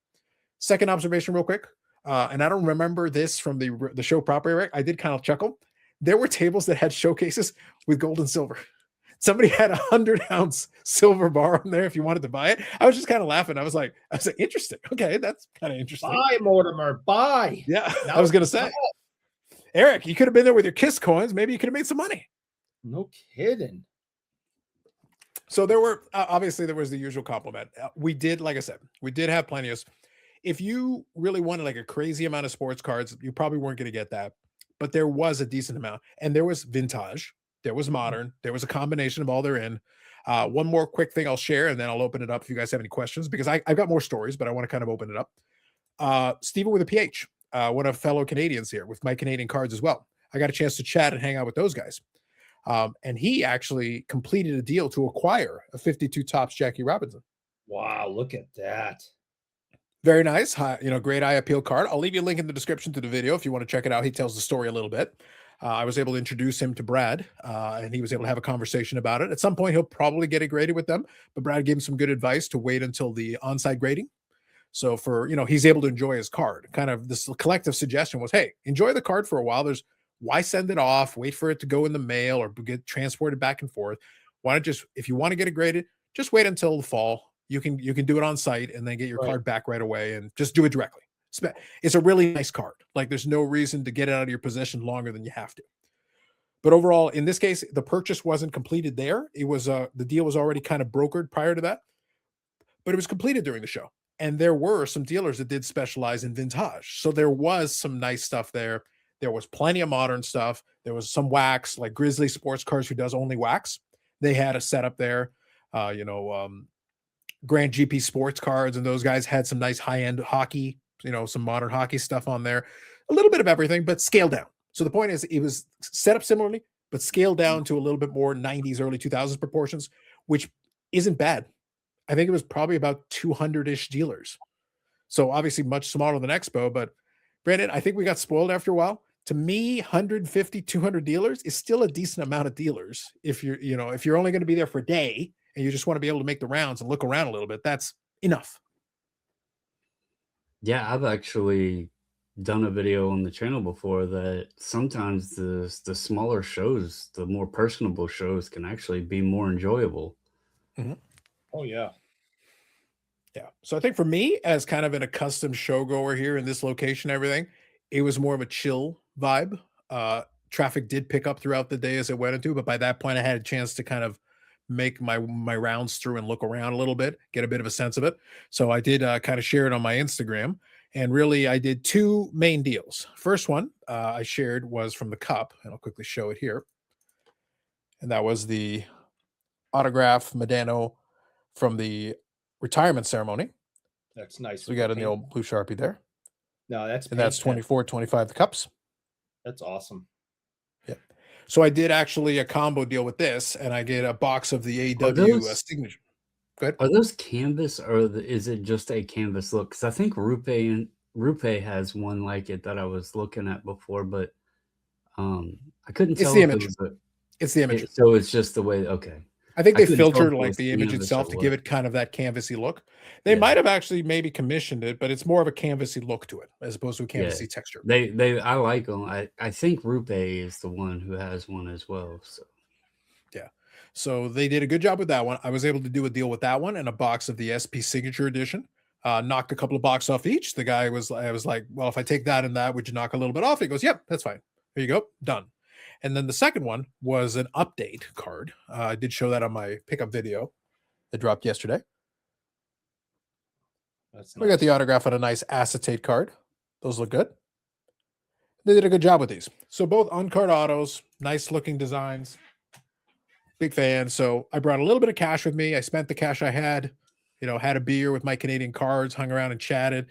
Second observation real quick. And I don't remember this from the show proper, Eric. I did kind of chuckle. There were tables that had showcases with gold and silver. Somebody had a 100-ounce silver bar on there if you wanted to buy it. I was just kind of laughing. I was like, interesting. Okay, that's kind of interesting. Buy, Mortimer, buy. Yeah, I was going to say. Eric, you could have been there with your KISS coins. Maybe you could have made some money. No kidding. So there were, obviously there was the usual compliment. We did, like I said, we did have plenty of, if you really wanted like a crazy amount of sports cards, you probably weren't going to get that, but there was a decent amount. And there was vintage, there was modern, there was a combination of all they're in. One more quick thing I'll share, and then I'll open it up if you guys have any questions, because I've got more stories, but I want to kind of open it up. Stephen with a PH, one of fellow Canadians here with my Canadian cards as well. I got a chance to chat and hang out with those guys. And he actually completed a deal to acquire a 52 Topps Jackie Robinson. Wow, look at that. Very nice. Great eye appeal card. I'll leave you a link in the description to the video if you want to check it out. He tells the story a little bit. I was able to introduce him to Brad, and he was able to have a conversation about it. At some point, he'll probably get it graded with them, but Brad gave him some good advice to wait until the on-site grading. So he's able to enjoy his card. Kind of this collective suggestion was, hey, enjoy the card for a while. Why send it off, wait for it to go in the mail or get transported back and forth? Why not if you want to get it graded, just wait until the fall. You can do it on site and then get your card back right away and just do it directly. It's a really nice card. Like there's no reason to get it out of your possession longer than you have to. But overall, in this case, the purchase wasn't completed there. It was the deal was already kind of brokered prior to that, but it was completed during the show. And there were some dealers that did specialize in vintage. So there was some nice stuff there There was plenty of modern stuff. There was some wax, like Grizzly Sports Cars, who does only wax. They had a setup there. Grand GP Sports Cards, and those guys had some nice high-end hockey, some modern hockey stuff on there. A little bit of everything, but scaled down. So the point is, it was set up similarly, but scaled down to a little bit more 90s, early 2000s proportions, which isn't bad. I think it was probably about 200-ish dealers. So obviously much smaller than Expo, but Brandon, I think we got spoiled after a while. To me, 150, 200 dealers is still a decent amount of dealers. If you're only going to be there for a day and you just want to be able to make the rounds and look around a little bit, that's enough. Yeah, I've actually done a video on the channel before that sometimes the smaller shows, the more personable shows, can actually be more enjoyable. Mm-hmm. Oh yeah. Yeah. So I think for me, as kind of an accustomed showgoer here in this location, everything, it was more of a chill vibe. Traffic did pick up throughout the day as it went into, but by that point I had a chance to kind of make my rounds through and look around a little bit, get a bit of a sense of it. So I did kind of share it on my Instagram, and really I did two main deals. First one I shared was from the Cup, and I'll quickly show it here. And that was the autograph Medano from the retirement ceremony. That's nice. So we got in the old blue Sharpie there. No, that's and that's 24, 25 the cups. That's awesome. Yeah. So I did actually a combo deal with this, and I get a box of the AW signature. Go ahead. Are those canvas, or is it just a canvas look? Because I think Rupe has one like it that I was looking at before, but I couldn't tell. It's the image. It's the image. So it's just the way. Okay. I think they filtered like the image itself to give it kind of that canvassy look. They might have actually maybe commissioned it, but it's more of a canvassy look to it as opposed to a canvassy texture. I like them. I think Rupe is the one who has one as well. So yeah. So they did a good job with that one. I was able to do a deal with that one and a box of the SP Signature Edition. Knocked a couple of boxes off each. The guy was, I was like, well, if I take that and that, would you knock a little bit off? He goes, yep, that's fine. There you go. Done. And then the second one was an update card. I did show that on my pickup video that dropped yesterday. That's we got the autograph on a nice acetate card. Those look good. They did a good job with these. So both on-card autos, nice looking designs. Big fan. So I brought a little bit of cash with me. I spent the cash I had, had a beer with my Canadian cards, hung around and chatted.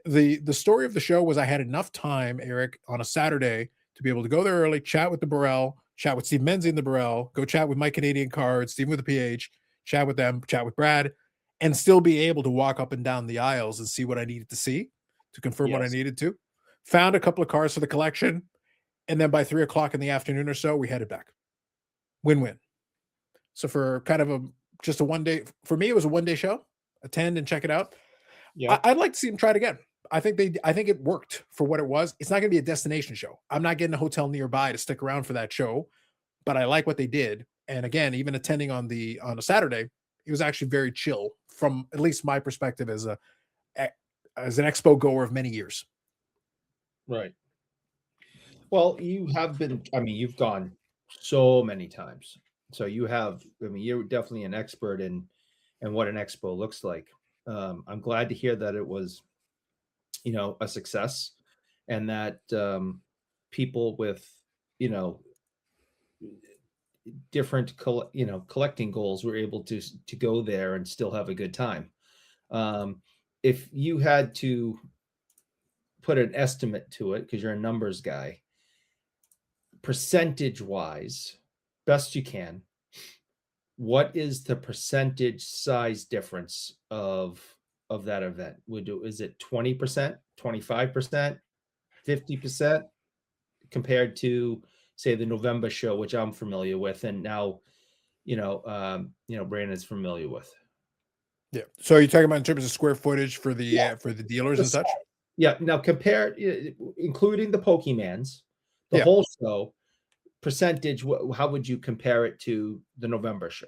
The story of the show was I had enough time, Eric, on a Saturday to be able to go there early, chat with the Burrell, chat with Steve Menzie in the Burrell, go chat with my Canadian cards, Steve with the PH, chat with them, chat with Brad, and still be able to walk up and down the aisles and see what I needed to see to confirm what I needed to. Found a couple of cars for the collection. And then by 3 o'clock in the afternoon or so, we headed back. Win-win. So for kind of just a one day, for me, it was a one-day show. Attend and check it out. Yeah. I'd like to see them try it again. I think it worked for what it was. It's not going to be a destination show. I'm not getting a hotel nearby to stick around for that show, but I like what they did. And again, even attending on a Saturday, it was actually very chill from at least my perspective as an Expo goer of many years. Right. Well, you have been, you've gone so many times. So you're definitely an expert in what an Expo looks like. I'm glad to hear that it was, a success, and that people with, different, collecting goals were able to go there and still have a good time. If you had to put an estimate to it, because you're a numbers guy, percentage wise, best you can, what is the percentage size difference of that event? Is it 20%, 25%, 50% compared to, say, the November show, which I'm familiar with, and now, Brandon's familiar with? Yeah. So are you talking about in terms of square footage for the dealers and such? Yeah. Now compare, including the Pokemans, the whole show percentage. How would you compare it to the November show?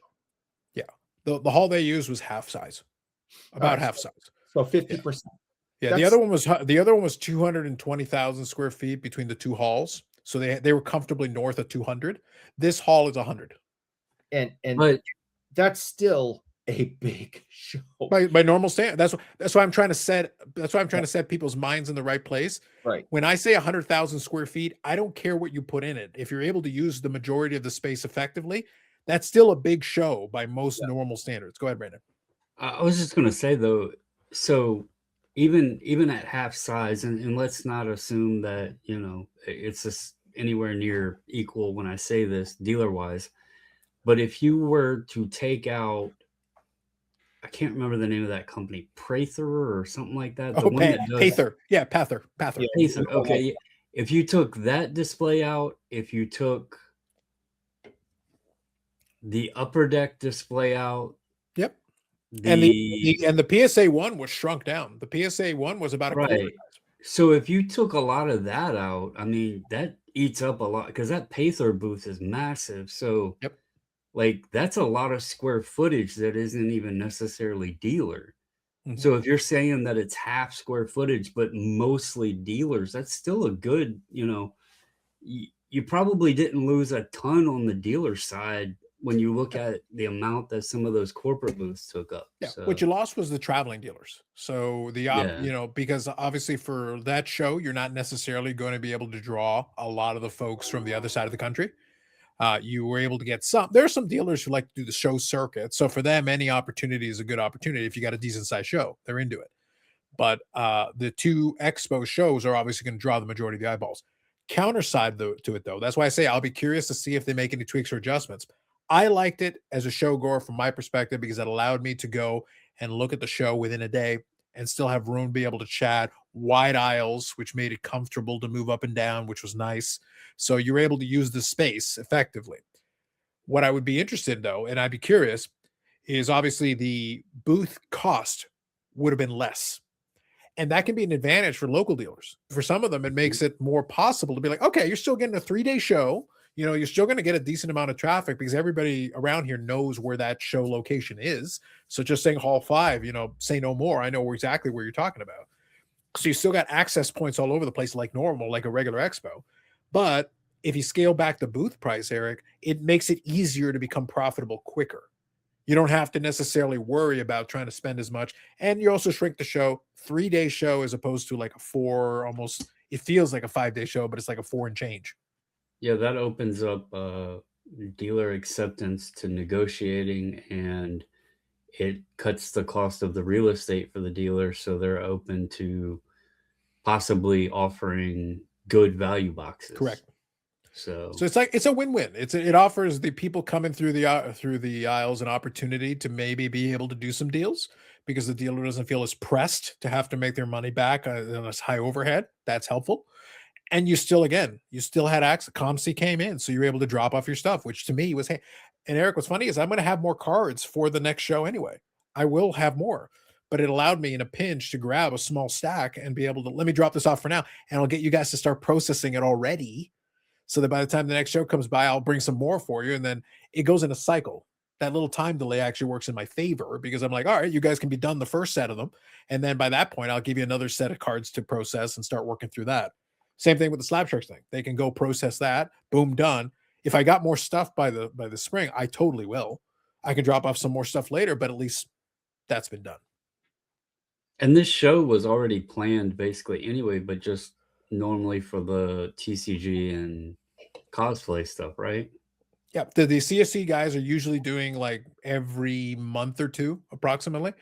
Yeah. The hall they used was half size, about half size. So 50%. Yeah. The other one was 220,000 square feet between the two halls. So they were comfortably north of 200. This hall is 100. But that's still a big show. By normal standard. That's why I'm trying to set. That's why I'm trying to set people's minds in the right place. Right. When I say 100,000 square feet, I don't care what you put in it. If you're able to use the majority of the space effectively, that's still a big show by most normal standards. Go ahead, Brandon. I was just going to say though, so even at half size, and let's not assume that it's just anywhere near equal when I say this dealer wise, but if you were to take out, I can't remember the name of that company, Prather or something like that. The one that does Pather. Yeah, Pather. Pather. Okay. If you took that display out, if you took the upper deck display out. Yep. And the PSA 1 was shrunk down. The PSA 1 was about a quarter. So if you took a lot of that out, I mean, that eats up a lot because that Pather booth is massive. So like that's a lot of square footage that isn't even necessarily dealer. So if you're saying that it's half square footage, but mostly dealers, that's still a good, you probably didn't lose a ton on the dealer side when you look at the amount that some of those corporate booths took up. Yeah. So, what you lost was the traveling dealers. So because obviously for that show, you're not necessarily going to be able to draw a lot of the folks from the other side of the country. You were able to get there are some dealers who like to do the show circuit. So for them, any opportunity is a good opportunity. If you got a decent sized show, they're into it. But the two expo shows are obviously going to draw the majority of the eyeballs. Counter side to it, though, that's why I say I'll be curious to see if they make any tweaks or adjustments. I liked it as a show goer from my perspective because it allowed me to go and look at the show within a day and still have room to be able to chat. Wide aisles, which made it comfortable to move up and down, which was nice. So you were able to use the space effectively. What I would be interested in, though, and I'd be curious, is obviously the booth cost would have been less. And that can be an advantage for local dealers. For some of them, it makes it more possible to be like, okay, you're still getting a 3-day show. You're still going to get a decent amount of traffic because everybody around here knows where that show location is. So just saying Hall 5, say no more. I know exactly where you're talking about. So you still got access points all over the place like normal, like a regular expo. But if you scale back the booth price, Eric, it makes it easier to become profitable quicker. You don't have to necessarily worry about trying to spend as much. And you also shrink the show, 3-day show as opposed to like a 4, almost, it feels like a 5-day show, but it's like a 4 and change. Yeah, that opens up dealer acceptance to negotiating, and it cuts the cost of the real estate for the dealer. So they're open to possibly offering good value boxes. Correct. So it's a win-win. It offers the people coming through the aisles an opportunity to maybe be able to do some deals because the dealer doesn't feel as pressed to have to make their money back on this high overhead. That's helpful. And you still had access. ComC came in, so you were able to drop off your stuff, which to me was, hey. And Eric, what's funny is I'm going to have more cards for the next show anyway. I will have more, but it allowed me in a pinch to grab a small stack and be able to let me drop this off for now, and I'll get you guys to start processing it already, so that by the time the next show comes by, I'll bring some more for you, and then it goes in a cycle. That little time delay actually works in my favor because I'm like, all right, you guys can be done the first set of them, and then by that point, I'll give you another set of cards to process and start working through that. Same thing with the Slab Sharks thing. They can go process that. Boom, done. If I got more stuff by the spring, I totally will. I can drop off some more stuff later, but at least that's been done. And this show was already planned basically anyway, but just normally for the TCG and cosplay stuff, right? Yeah. The CSC guys are usually doing like every month or two approximately.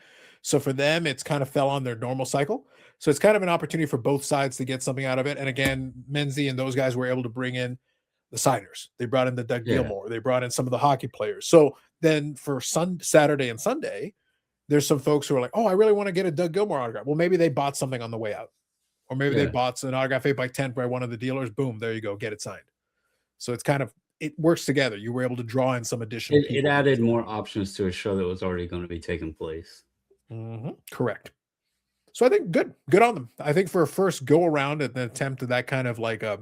So for them, it's kind of fell on their normal cycle. So it's kind of an opportunity for both sides to get something out of it. And again, Menzie and those guys were able to bring in the signers. They brought in the Doug Gilmour. They brought in some of the hockey players. So then for Saturday and Sunday, there's some folks who are like, oh, I really want to get a Doug Gilmour autograph. Well, maybe they bought something on the way out. Or maybe they bought an autograph 8x10 by one of the dealers. Boom, there you go. Get it signed. So it's kind of, it works together. You were able to draw in some additional people. It added more options to a show that was already going to be taking place. Correct. So I think good on them. I think for a first go around at the attempt of that kind of like a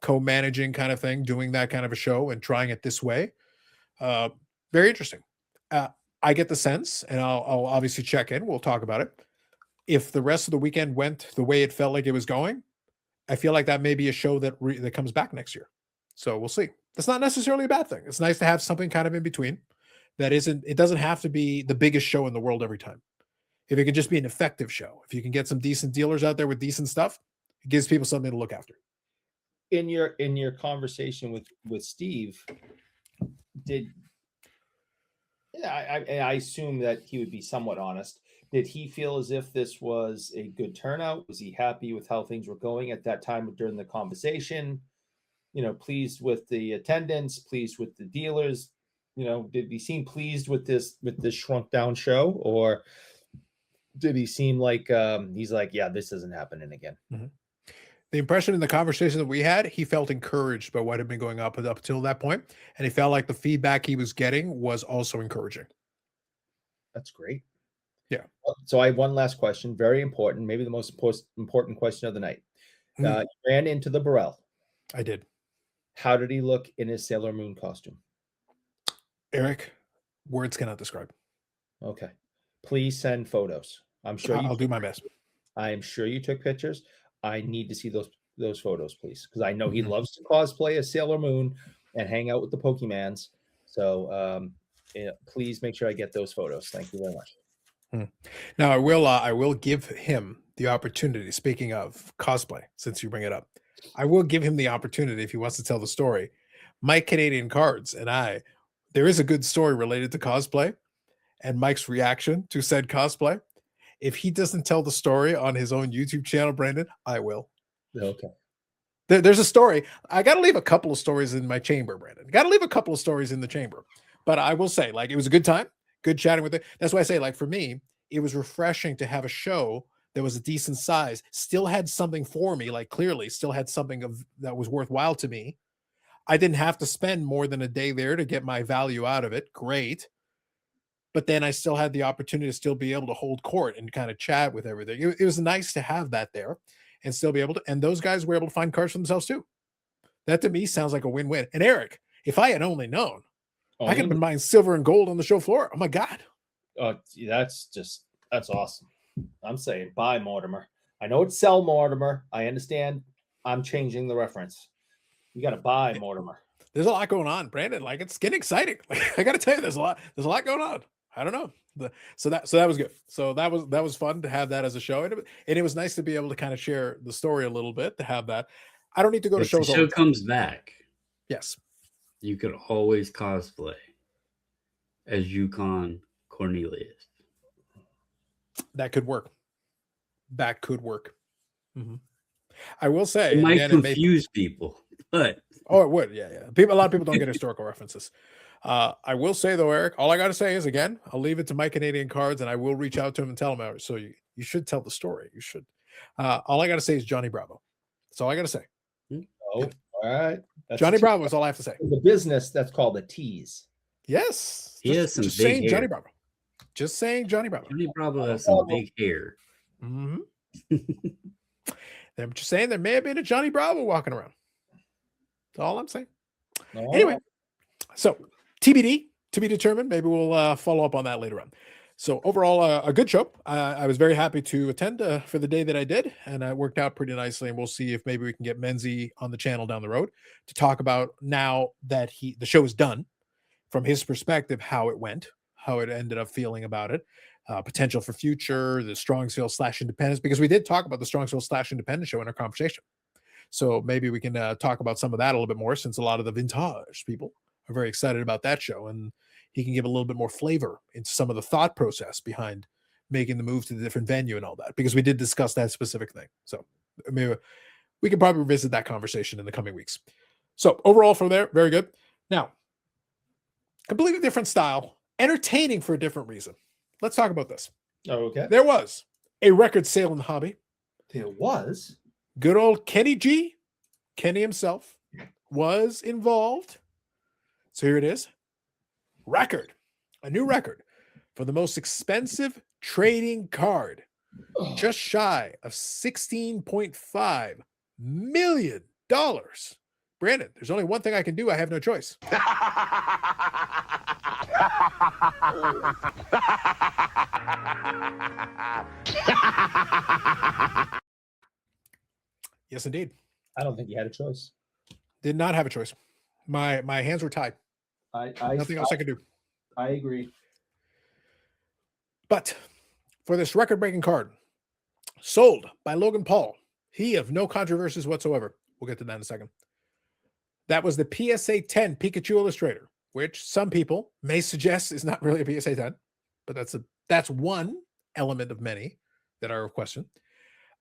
co-managing kind of thing, doing that kind of a show and trying it this way, very interesting. I get the sense, and I'll obviously check in. We'll talk about it. If the rest of the weekend went the way it felt like it was going, I feel like that may be a show that comes back next year. So we'll see. That's not necessarily a bad thing. It's nice to have something kind of in between. that isn't, it doesn't have to be the biggest show in the world every time. If it can just be an effective show, if you can get some decent dealers out there with decent stuff, it gives people something to look after. In your conversation with Steve, I assume that he would be somewhat honest. Did he feel as if this was a good turnout? Was he happy with how things were going at that time during the conversation? Pleased with the attendance, pleased with the dealers? Did he seem pleased with this shrunk down show, or did he seem like he's like, yeah, this isn't happening again? Mm-hmm. The impression in the conversation that we had, he felt encouraged by what had been going up until that point, and he felt like the feedback he was getting was also encouraging. That's great. Yeah. So I have one last question, very important, maybe the most important question of the night. You ran into the Burrell. I did. How did he look in his Sailor Moon costume? Eric, words cannot describe. Okay. Please send photos. I'm sure I'll do my best. I am sure you took pictures. I need to see those photos, please, because I know he loves to cosplay as Sailor Moon and hang out with the Pokemans. So please make sure I get those photos. Thank you very much. Now I will give him the opportunity. Speaking of cosplay, since you bring it up, I will give him the opportunity if he wants to tell the story. Mike Canadian Cards and I, there is a good story related to cosplay and Mike's reaction to said cosplay. If he doesn't tell the story on his own YouTube channel, Brandon, I will. Okay. There's a story. I got to leave a couple of stories in my chamber, Brandon. Got to leave a couple of stories in the chamber. But I will say, like, it was a good time, good chatting with it. That's why I say, like, for me, it was refreshing to have a show that was a decent size, still had something for me, like clearly still had something that was worthwhile to me. I didn't have to spend more than a day there to get my value out of it. Great. But then I still had the opportunity to still be able to hold court and kind of chat with everything. It was nice to have that there and still be able to, and those guys were able to find cards for themselves too. That to me sounds like a win-win. And Eric, if I had only known, I could have been buying silver and gold on the show floor. Oh my God. That's awesome. I'm saying buy Mortimer. I know it's sell Mortimer. I understand. I'm changing the reference. You got to buy Mortimer. There's a lot going on, Brandon. Like, it's getting exciting. Like, I got to tell you, there's a lot going on. I don't know. So that was good. So that was fun to have that as a show, and it was nice to be able to kind of share the story a little bit, to have that. I don't need to go to shows. If the show comes back, yes, you could always cosplay as Yukon Cornelius. That could work. That could work. Mm-hmm. I will say, it might confuse people, but it would. Yeah. A lot of people don't get historical references. I will say though, Eric, all I got to say is, again, I'll leave it to my Canadian Cards, and I will reach out to him and tell him. So you should tell the story. You should. All I got to say is Johnny Bravo. That's all I got to say. Oh, all right. Johnny Bravo is all I have to say. The business, that's called a tease. Yes. He has some just big saying hair. Johnny Bravo. Just saying Johnny Bravo. Johnny Bravo has some big hair. Mm-hmm. I'm just saying there may have been a Johnny Bravo walking around. That's all I'm saying. Oh. Anyway, so TBD, to be determined. Maybe we'll follow up on that later on. So overall, a good show. I was very happy to attend for the day that I did, and it worked out pretty nicely. And we'll see if maybe we can get Menzie on the channel down the road to talk about, now that the show is done, from his perspective, how it went, how it ended up feeling about it, potential for future, the Strongsville / Independence, because we did talk about the Strongsville / Independence show in our conversation. So maybe we can talk about some of that a little bit more, since a lot of the vintage people are very excited about that show, and he can give a little bit more flavor into some of the thought process behind making the move to the different venue and all that, because we did discuss that specific thing. So maybe we can probably revisit that conversation in the coming weeks. So overall from there, very good. Now, completely different style, entertaining for a different reason. Let's talk about this. Okay. There was a record sale in the hobby. There was. Good old Kenny G, Kenny himself, was involved. So here it is. A new record for the most expensive trading card. Just shy of $16.5 million. Brandon, there's only one thing I can do. I have no choice. Yes, indeed. I don't think you had a choice. Did not have a choice. My hands were tied. I Nothing else I could do. I agree. But for this record-breaking card, sold by Logan Paul, he of no controversies whatsoever. We'll get to that in a second. That was the PSA 10 Pikachu Illustrator, which some people may suggest is not really a PSA 10, but that's one element of many that are of question.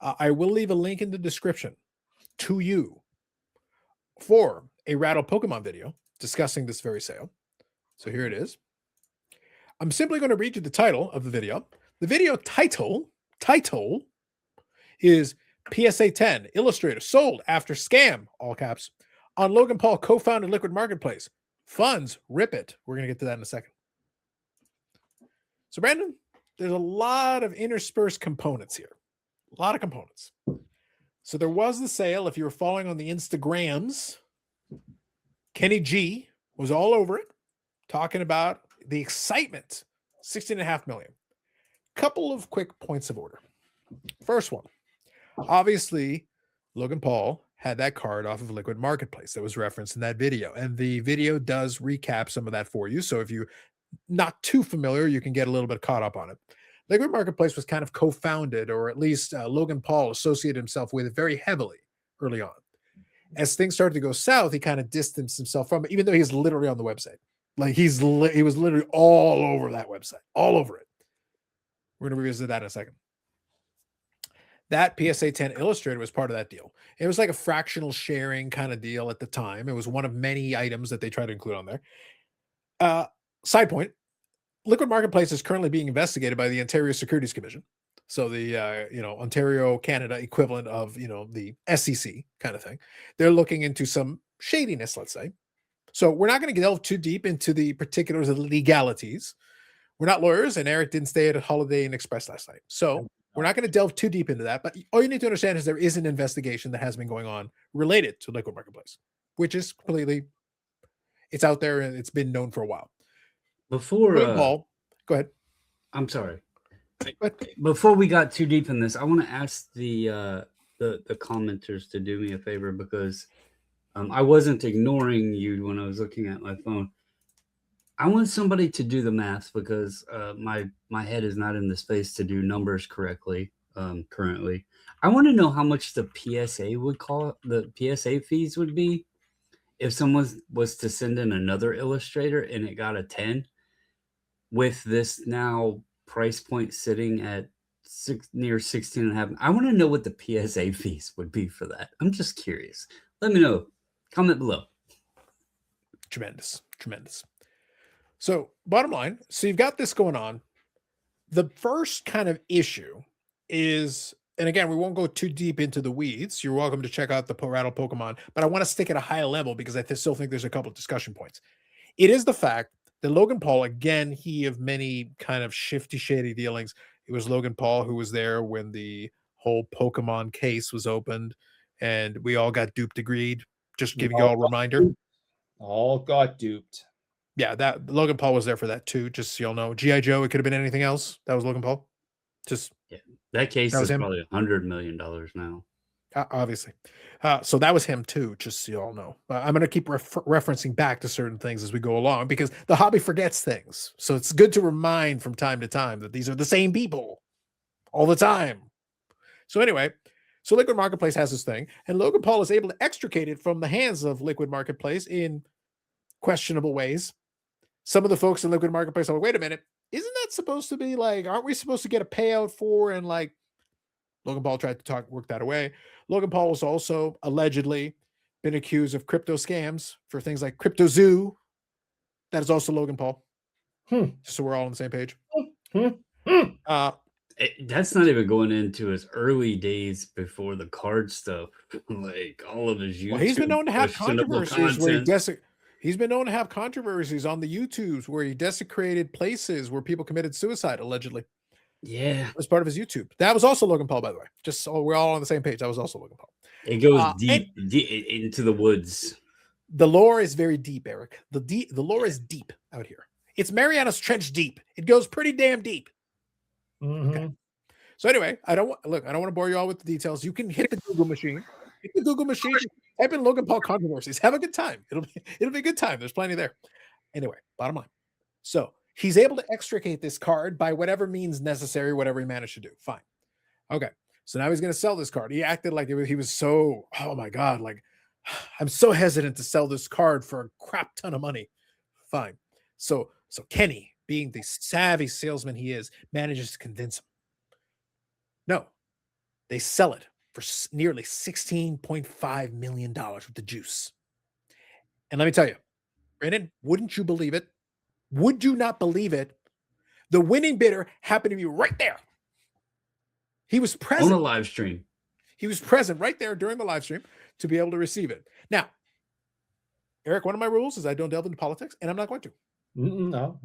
I will leave a link in the description to you for a Rattle Pokemon video discussing this very sale. So here it is. I'm simply going to read you the title of the video. The video title is PSA 10 Illustrator sold after scam, all caps, on Logan Paul co-founded Liquid Marketplace. Funds, RipIt. We're going to get to that in a second. So Brandon, there's a lot of interspersed components here. A lot of components. So there was the sale. If you were following on the Instagrams, Kenny G was all over it, talking about the excitement. 16.5 million. Couple of quick points of order. First one, obviously, Logan Paul had that card off of Liquid Marketplace that was referenced in that video. And the video does recap some of that for you. So if you're not too familiar, you can get a little bit caught up on it. Liquid Marketplace was kind of co-founded, or at least Logan Paul associated himself with it very heavily early on. As things started to go south, he kind of distanced himself from it, even though he's literally on the website. Like he was literally all over that website, all over it. We're going to revisit that in a second. That PSA 10 Illustrator was part of that deal. It was like a fractional sharing kind of deal at the time. It was one of many items that they tried to include on there. Side point, Liquid Marketplace is currently being investigated by the Ontario Securities Commission. So the Ontario, Canada equivalent of the SEC kind of thing. They're looking into some shadiness, let's say. So we're not going to delve too deep into the particulars of the legalities. We're not lawyers, and Eric didn't stay at a Holiday Inn Express last night. So we're not going to delve too deep into that. But all you need to understand is there is an investigation that has been going on related to Liquid Marketplace, which is completely, it's out there and it's been known for a while. Before Paul, go ahead. I'm sorry. Before we got too deep in this, I want to ask the commenters to do me a favor, because I wasn't ignoring you when I was looking at my phone. I want somebody to do the math, because my head is not in the space to do numbers correctly currently. I want to know how much the PSA the PSA fees would be if someone was to send in another Illustrator and it got a 10, with this now price point sitting at near 16.5. I want to know what the PSA fees would be for that. I'm just curious. Let me know. Comment below. Tremendous. So bottom line, so you've got this going on. The first kind of issue is, and again, we won't go too deep into the weeds. You're welcome to check out the Rattle Pokemon, but I want to stick at a high level because I still think there's a couple of discussion points. It is the fact that Logan Paul, again, he of many kind of shady dealings. It was Logan Paul who was there when the whole Pokemon case was opened, and we all got duped, agreed. Just giving you all a reminder. All got duped. Yeah, that Logan Paul was there for that too. Just so y'all know, G.I. Joe. It could have been anything else. That was Logan Paul. Just that case is probably $100 million now. Obviously. So that was him too, just so you all know. I'm going to keep referencing back to certain things as we go along, because the hobby forgets things. So it's good to remind from time to time that these are the same people all the time. So anyway, so Liquid Marketplace has this thing, and Logan Paul is able to extricate it from the hands of Liquid Marketplace in questionable ways. Some of the folks in Liquid Marketplace are like, wait a minute, isn't that supposed to be like, aren't we supposed to get a payout for? And like, Logan Paul tried to work that away. Logan Paul was also allegedly been accused of crypto scams for things like Crypto Zoo. That is also Logan Paul. Just so we're all on the same page. That's not even going into his early days before the card stuff. Like all of his YouTube. Well, he's been known to have controversies where he's been known to have controversies on the YouTubes where he desecrated places where people committed suicide, allegedly. Yeah. As part of his YouTube. That was also Logan Paul, by the way. Just so we're all on the same page. That was also Logan Paul. It goes deep into the woods. The lore is very deep, Eric. The lore is deep out here. It's Mariana's Trench deep. It goes pretty damn deep. Okay. So anyway, I don't want to bore you all with the details. You can hit the Google machine. Hit the Google machine. Type in Logan Paul controversies. Have a good time. It'll be a good time. There's plenty there. Anyway, bottom line. So He's able to extricate this card by whatever means necessary, whatever he managed to do. Fine. Okay. So now he's going to sell this card. He acted like he was so, oh my God, like, I'm so hesitant to sell this card for a crap ton of money. Fine. So Kenny, being the savvy salesman he is, manages to convince him. No, they sell it for nearly $16.5 million with the juice. And let me tell you, Brandon, wouldn't you believe it? Would you not believe it? The winning bidder happened to be right there. He was present on a live stream. He was present right there during the live stream to be able to receive it. Now, Eric, one of my rules is I don't delve into politics, and I'm not going to. No.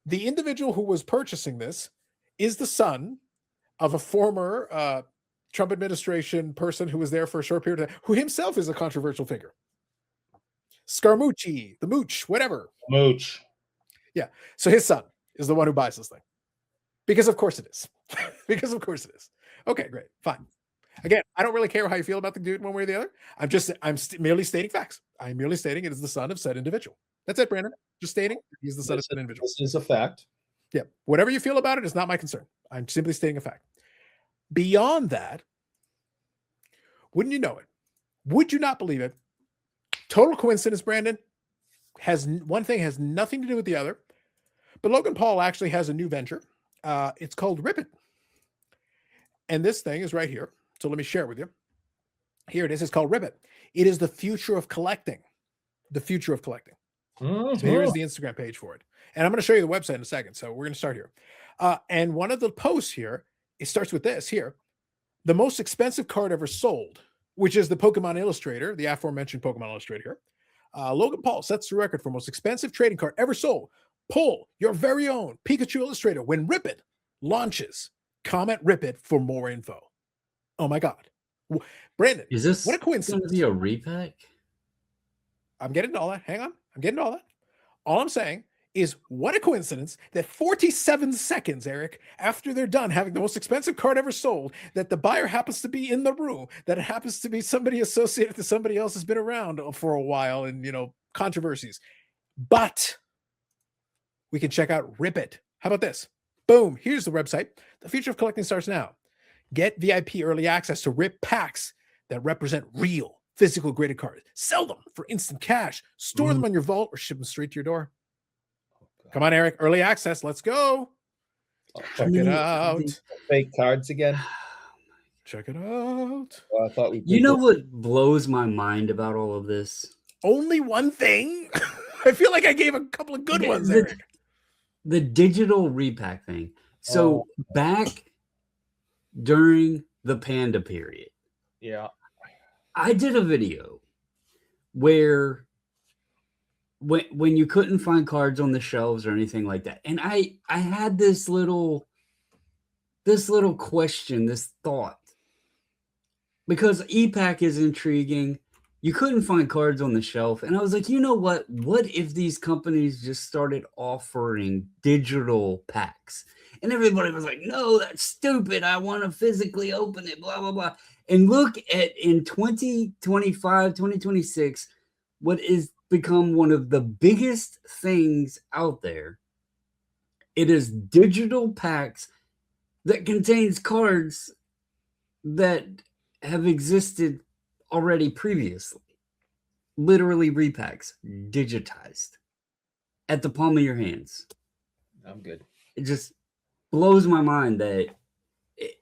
The individual who was purchasing this is the son of a former Trump administration person who was there for a short period of time, who himself is a controversial figure. Scaramucci, the Mooch, whatever. Mooch. Yeah. So his son is the one who buys this thing. Because of course it is. Because of course it is. Okay, great. Fine. Again, I don't really care how you feel about the dude one way or the other. I'm merely stating facts. I'm merely stating it is the son of said individual. That's it, Brandon. Just stating he's the son of said individual. This is a fact. Yeah. Whatever you feel about it is not my concern. I'm simply stating a fact. Beyond that, wouldn't you know it? Would you not believe it? Total coincidence, Brandon. One thing has nothing to do with the other. But Logan Paul actually has a new venture. It's called RipIt. And this thing is right here. So let me share it with you. Here it is. It's called RipIt. It is the future of collecting. The future of collecting. So here is the Instagram page for it. And I'm going to show you the website in a second. So we're going to start here. And one of the posts here, it starts with this here. The most expensive card ever sold, which is the Pokemon Illustrator, the aforementioned Pokemon Illustrator here. Logan Paul sets the record for most expensive trading card ever sold. Pull your very own Pikachu Illustrator when RipIt launches. Comment RipIt for more info. Oh my God. Brandon, Is this what a coincidence. going to be a repack? I'm getting to all that. Hang on. I'm getting to all that. All I'm saying is what a coincidence that 47 seconds, Eric, after they're done having the most expensive card ever sold, that the buyer happens to be in the room, that it happens to be somebody associated to somebody else has been around for a while and, controversies. But we can check out RipIt. How about this? Boom. Here's the website. The future of collecting starts now. Get VIP early access to RIP packs that represent real physical graded cards. Sell them for instant cash. Store them on your vault or ship them straight to your door. Come on, Eric. Early access. Let's go. Check it out. Fake cards again. Check it out. Well, I thought we. You know what blows my mind about all of this? Only one thing. I feel like I gave a couple of good ones, Eric. The digital repack thing. So back during the Panda period, Yeah. I did a video where when you couldn't find cards on the shelves or anything like that, and I had this little question, this thought, because e-pack is intriguing. You couldn't find cards on the shelf, and I was like, you know what? What if these companies just started offering digital packs? And everybody was like, no, that's stupid. I want to physically open it, blah, blah, blah. And look at in 2025, 2026, what is become one of the biggest things out there. It is digital packs that contains cards that have existed already previously. Literally repacks, digitized at the palm of your hands. I'm good. It just blows my mind that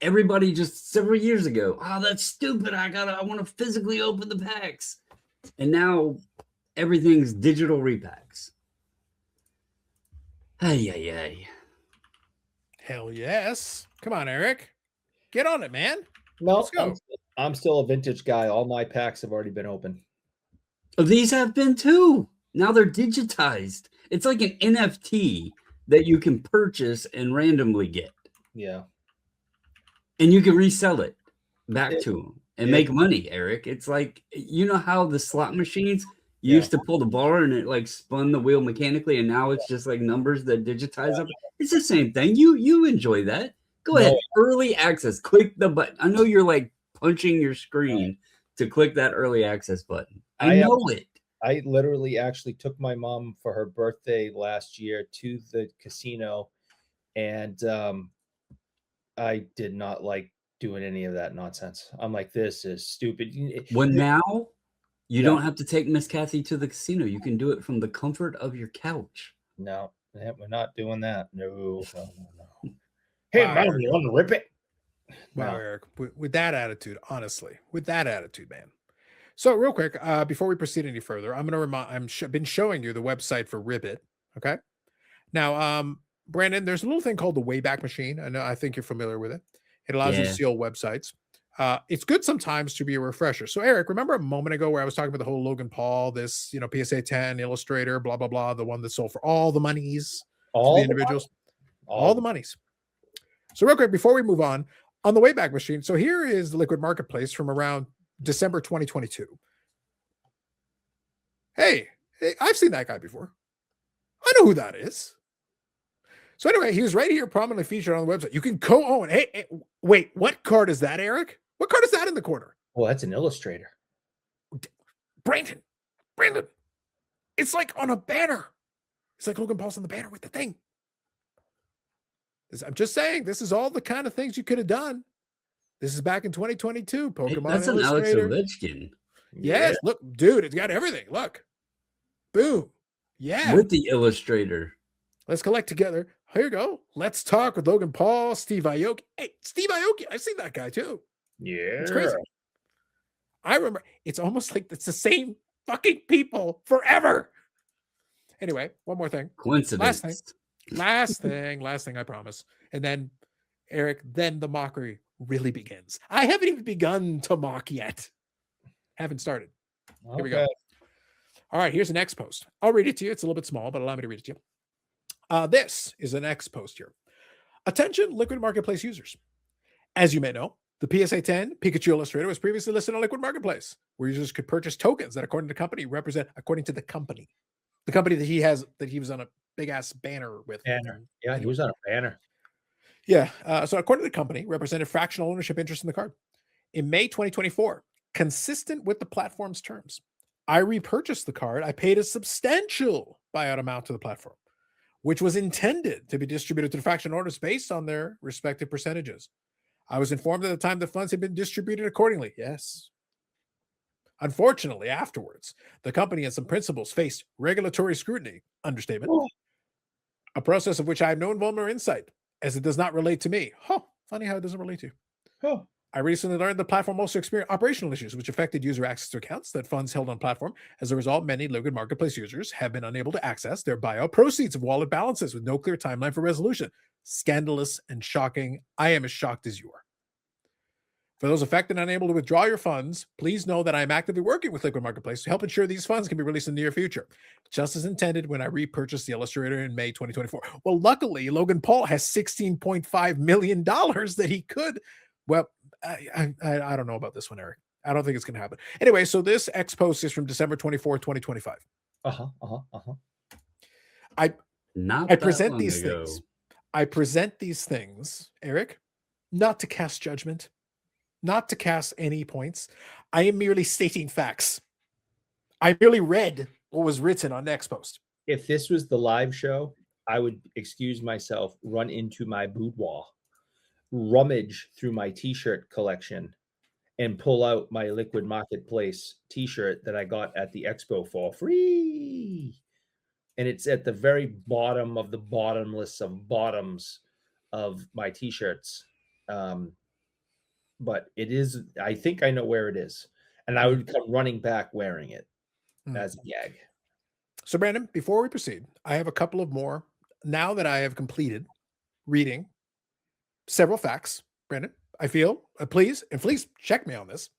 everybody just several years ago, that's stupid. I want to physically open the packs. And now everything's digital repacks. Ay. Hell yes. Come on, Eric. Get on it, man. No, Let's go. I'm still a vintage guy. All my packs have already been opened. These have been too. Now they're digitized. It's like an NFT that you can purchase and randomly get. Yeah. And you can resell it back to them and make money, Eric. It's like, you know how the slot machines used to pull the bar and it like spun the wheel mechanically, and now it's just like numbers that digitize up. It's the same thing. You enjoy that. Go ahead. Early access. Click the button. I know you're like punching your screen to click that early access button. I know it. I literally actually took my mom for her birthday last year to the casino, and I did not like doing any of that nonsense. I'm like, this is stupid. Well, now you Yeah. don't have to take Miss Kathy to the casino. You can do it from the comfort of your couch. No, we're not doing that. No. Hey, Wow, Mom, Eric. you want to rip it? Wow, No. Eric, with that attitude, honestly, with that attitude, man. So real quick, before we proceed any further, I'm going to remind, been showing you the website for RipIt. Okay. Now, Brandon, there's a little thing called the Wayback Machine. I think you're familiar with it. It allows you to Yeah. see old websites. It's good sometimes to be a refresher. So, Eric, remember a moment ago where I was talking about the whole Logan Paul, this, PSA 10, Illustrator, blah, blah, blah, the one that sold for all the monies to the individuals, all the monies. So, real quick, before we move on the Wayback Machine, so here is the Liquid Marketplace from around December 2022. Hey, I've seen that guy before. I know who that is. So anyway, he was right here prominently featured on the website. You can co-own. Hey, wait, what card is that, Eric? What card is that in the corner? Well, that's an Illustrator. Brandon, it's like on a banner. It's like Logan Paul's on the banner with the thing. I'm just saying, this is all the kind of things you could have done. This is back in 2022. Pokemon That's an Alex Illustrator. Ovechkin. Yes, look, dude, it's got everything. Look, boom, yeah. With the Illustrator. Let's collect together. Here you go. Let's talk with Logan Paul, Steve Aoki. Hey, Steve Aoki, I've seen that guy too. Yeah. It's crazy. I remember, it's almost like it's the same fucking people forever. Anyway, one more thing. Coincidence. Last thing, I promise. And then, Eric, then the mockery really begins. I haven't even begun to mock yet. Haven't started. Here we go. All right, here's an X post. I'll read it to you. It's a little bit small, but allow me to read it to you. This is an X post here. Attention, Liquid Marketplace users. As you may know, the PSA 10 Pikachu Illustrator was previously listed on Liquid Marketplace, where users could purchase tokens that, according to the company that he was on a big ass banner with. Banner. Yeah, he was on a banner. Yeah. So according to the company, represented fractional ownership interest in the card. In May 2024, consistent with the platform's terms, I repurchased the card. I paid a substantial buyout amount to the platform, which was intended to be distributed to the fraction owners based on their respective percentages. I was informed at the time that funds had been distributed accordingly. Yes. Unfortunately, afterwards, the company and some principals faced regulatory scrutiny, understatement, a process of which I have no involvement or insight, as it does not relate to me. Funny how it doesn't relate to you. I recently learned the platform also experienced operational issues, which affected user access to accounts that funds held on platform. As a result, many Liquid Marketplace users have been unable to access their buyout proceeds of wallet balances with no clear timeline for resolution. Scandalous and shocking. I am as shocked as you are. For those affected and unable to withdraw your funds, please know that I am actively working with Liquid Marketplace to help ensure these funds can be released in the near future, just as intended when I repurchased the Illustrator in May 2024. Well, luckily, Logan Paul has $16.5 million that he could. Well, I don't know about this one, Eric. I don't think it's going to happen. Anyway, so this X post is from December 24, 2025. I present these things. I present these things, Eric, not to cast judgment, not to cast any points. I am merely stating facts. I merely read what was written on the X post. If this was the live show, I would excuse myself, run into my boudoir, rummage through my t-shirt collection, and pull out my Liquid Marketplace t-shirt that I got at the Expo for free. And it's at the very bottom of the bottomless of bottoms of my t-shirts. But it is, I think I know where it is. And I would come running back wearing it as a gag. So, Brandon, before we proceed, I have a couple of more. Now that I have completed reading several facts, Brandon, I feel, please check me on this.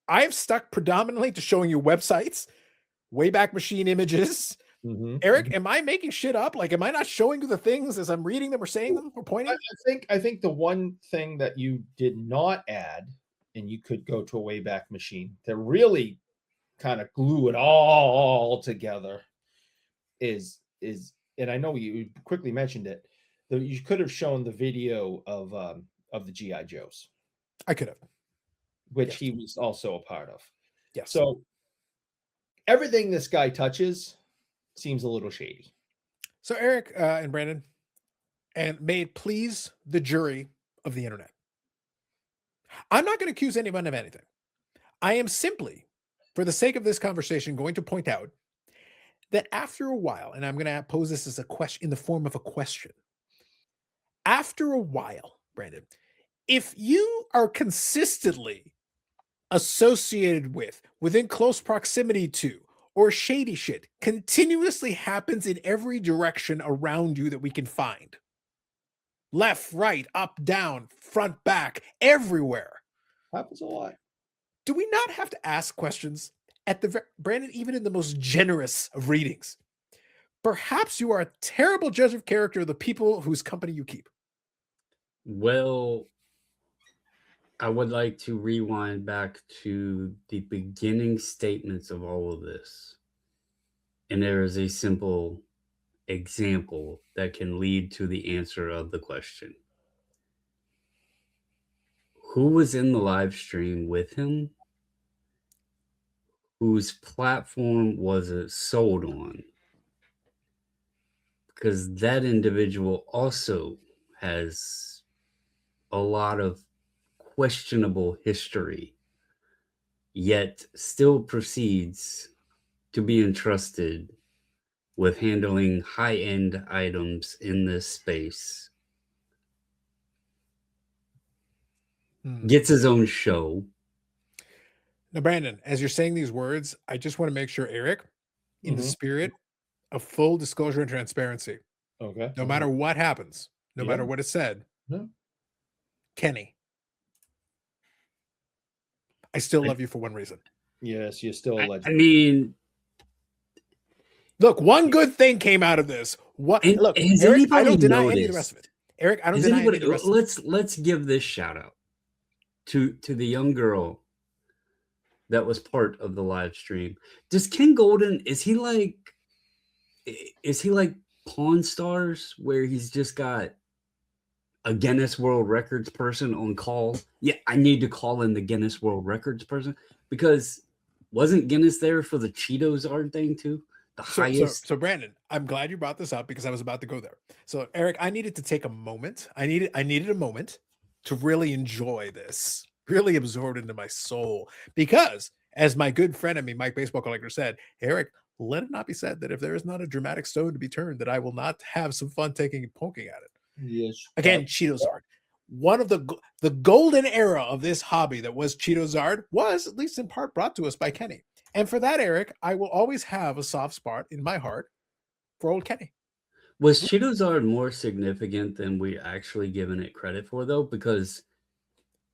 I have stuck predominantly to showing you websites, Wayback Machine images. Eric, am I making shit up? Like, am I not showing you the things as I'm reading them or saying them or pointing? I think the one thing that you did not add, and you could go to a Wayback Machine to really kind of glue it all together, is and I know you quickly mentioned it, that you could have shown the video of the GI Joes. I could have, which he was also a part of. Yes. So everything this guy touches seems a little shady. So Eric and Brandon, and may it please the jury of the internet, I'm not going to accuse anyone of anything. I am simply, for the sake of this conversation, going to point out that after a while, and I'm going to pose this as a question in the form of a question. After a while, Brandon, if you are consistently associated with, within close proximity to, or shady shit continuously happens in every direction around you that we can find, left, right, up, down, front, back, everywhere, Happens a lot. do we not have to ask questions at the Brandon, even in the most generous of readings? Perhaps you are a terrible judge of character of the people whose company you keep. Well, I would like to rewind back to the beginning statements of all of this. And there is a simple example that can lead to the answer of the question. Who was in the live stream with him? Whose platform was it sold on? Because that individual also has a lot of questionable history, yet still proceeds to be entrusted with handling high-end items in this space. Gets his own show. Now, Brandon, as you're saying these words, I just want to make sure, Eric, in the spirit of full disclosure and transparency, Okay. no matter what happens, no Yeah. matter what is said, Yeah. Kenny, I still love you for one reason. Yes, you're still a I legend. mean, Look, one good thing came out of this. What? And Look, has Eric, I anybody don't deny any of the noticed- rest of it. Eric, I don't Is deny any anybody, of the rest of it. let's give this shout out to the young girl that was part of the live stream. Does Ken Goldin, is he like Pawn Stars, where he's just got a Guinness World Records person on call? Yeah, I need to call in the Guinness World Records person, because wasn't Guinness there for the Cheetos art thing too? The highest. So Brandon, I'm glad you brought this up because I was about to go there. So Eric, I needed to take a moment. I needed a moment to really enjoy this, really absorb it into my soul. Because as my good friend and me, Mike Baseball Collector, said, Eric, let it not be said that if there is not a dramatic stone to be turned, that I will not have some fun taking and poking at it. Yes. Again, Cheetos art. One of the golden era of this hobby that was Cheetos art was, at least in part, brought to us by Kenny. And for that, Eric, I will always have a soft spot in my heart for old Kenny. Was Cheetos art more significant than we actually given it credit for, though? Because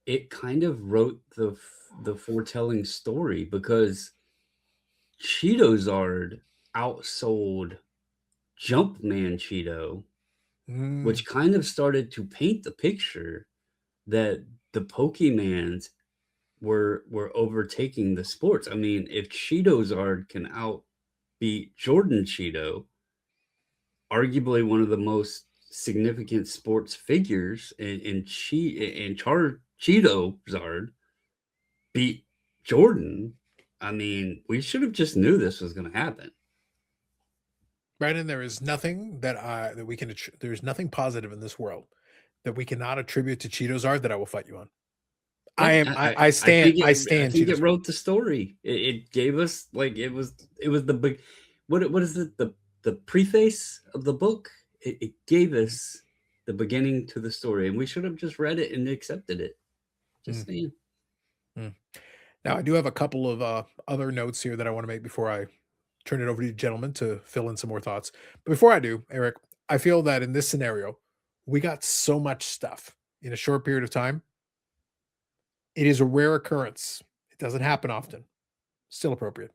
it kind of wrote the foretelling story, because Cheetos art outsold Jumpman Cheeto, which kind of started to paint the picture that the Pokemans were overtaking the sports. I mean, if Cheetos art can outbeat Jordan Cheeto, arguably one of the most significant sports figures, and Cheeto Zard beat Jordan, I mean, we should have just knew this was going to happen. Brandon, there is nothing that we can. There's nothing positive in this world that we cannot attribute to Cheetos art that I will fight you on. I stand. I think Cheetos it wrote the story. It gave us, like, it was the big. What is it? The preface of the book. It gave us the beginning to the story, and we should have just read it and accepted it. Just saying. Now, I do have a couple of other notes here that I want to make before I turn it over to you gentlemen to fill in some more thoughts. But before I do, Eric, I feel that in this scenario, we got so much stuff in a short period of time. It is a rare occurrence. It doesn't happen often. Still appropriate.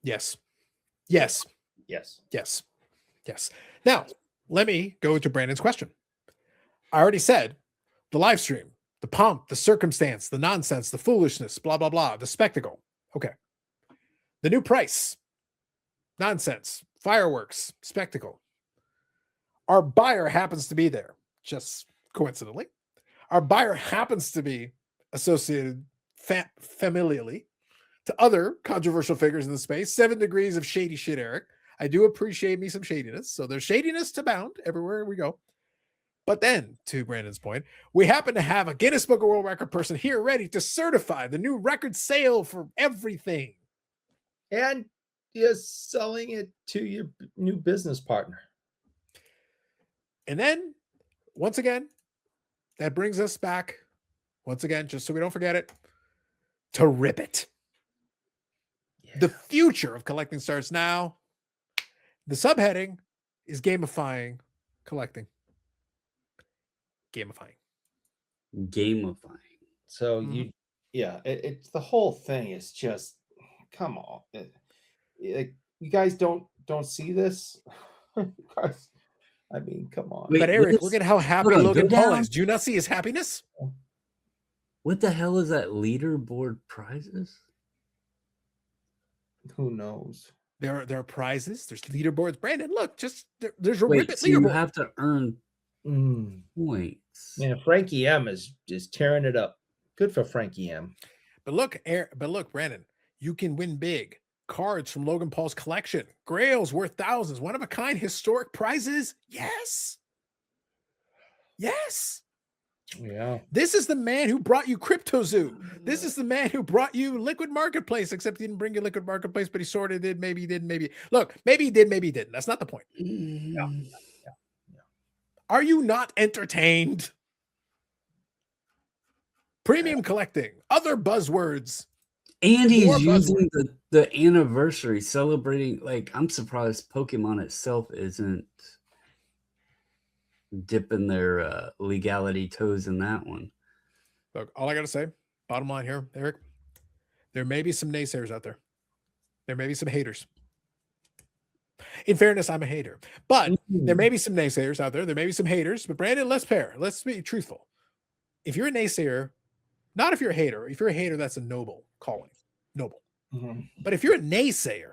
Yes. Yes. Yes. Yes. Yes. Now, let me go to Brandon's question. I already said the live stream, the pomp, the circumstance, the nonsense, the foolishness, blah, blah, blah, the spectacle. Okay. The new price, nonsense, fireworks, spectacle. Our buyer happens to be there, just coincidentally. Our buyer happens to be associated familially to other controversial figures in the space. 7 degrees of shady shit, Eric. I do appreciate me some shadiness. So there's shadiness to bound everywhere we go. But then, to Brandon's point, we happen to have a Guinness Book of World Record person here ready to certify the new record sale for everything. And you're selling it to your new business partner. And then, once again, that brings us back, once again, just so we don't forget it, to RipIt. Yeah. The future of collecting starts now. The subheading is gamifying collecting. Gamifying. So it's the whole thing is just, come on. You guys don't see this? I mean, come on. Wait, but Eric, look at how happy Logan Paul is. Do you not see his happiness? What the hell is that leaderboard prizes? Who knows? There are prizes. There's leaderboards. Brandon, look, just there's a RipIt leaderboard. You have to earn points. Man, Frankie M is just tearing it up. Good for Frankie M. But look, Brandon, you can win big. Cards from Logan Paul's collection. Grails worth thousands. One of a kind historic prizes. Yes. Yeah. This is the man who brought you CryptoZoo. This is the man who brought you Liquid Marketplace, except he didn't bring you Liquid Marketplace, but he sort of did. Maybe he did, maybe. Look, maybe he did, maybe he didn't. That's not the point. Yeah. Are you not entertained? Premium collecting, other buzzwords. And he's using the anniversary, celebrating. Like, I'm surprised Pokemon itself isn't dipping their legality toes in that one. Look, all I got to say, bottom line here, Eric, there may be some naysayers out there. There may be some haters. In fairness, I'm a hater. But there may be some naysayers out there. There may be some haters. But Brandon, let's be truthful. If you're a naysayer, not if you're a hater. If you're a hater, that's a noble calling. Noble. Mm-hmm. But if you're a naysayer,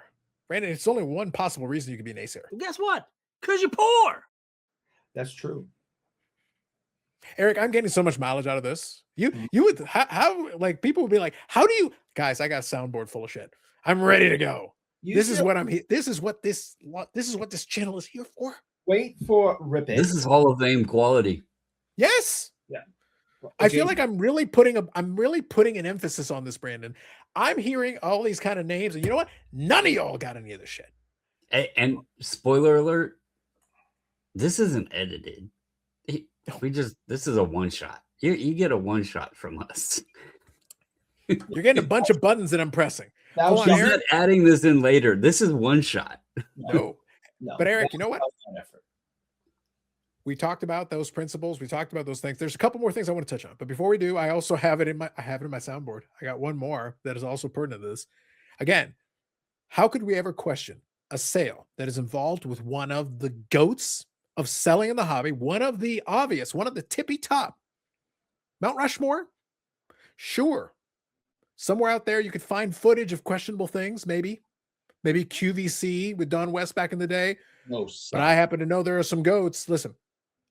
Brandon, it's only one possible reason you could be a naysayer. Well, guess what? Because you're poor. That's true. Eric, I'm getting so much mileage out of this. You would how like people would be like, how do you guys? I got a soundboard full of shit. I'm ready to go. This is what this channel is here for. Wait for RipIt. This is Hall of Fame quality. Yes. Yeah. Okay. I feel like I'm really putting an emphasis on this, Brandon. I'm hearing all these kind of names, and you know what? None of y'all got any of this shit. And spoiler alert, this isn't edited. This is a one shot. You get a one shot from us. You're getting a bunch of buttons that I'm pressing. She's not adding this in later. This is one shot. No. But Eric, you know what? We talked about those principles. We talked about those things. There's a couple more things I want to touch on. But before we do, I also have it in my soundboard. I got one more that is also pertinent to this. Again, how could we ever question a sale that is involved with one of the goats of selling in the hobby, one of the tippy top? Mount Rushmore? Sure. Somewhere out there you could find footage of questionable things, maybe QVC with Don West back in the day. No, but I happen to know there are some goats. Listen,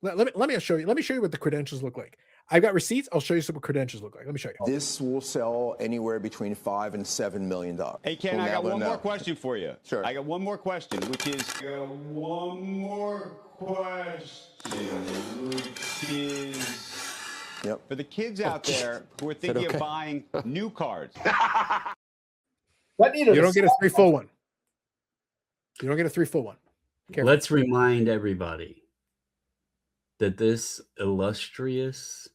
let me show you. Let me show you what the credentials look like. I've got receipts. I'll show you what credentials look like. Let me show you. This will sell anywhere between $5 and $7 million. Hey, Ken, I got one more question for you. Sure. I got one more question, which is Yep. For the kids out there who are thinking of buying new cards. You don't get a 3 full one. You don't get a 3 full one. Careful. Let's remind everybody that this illustrious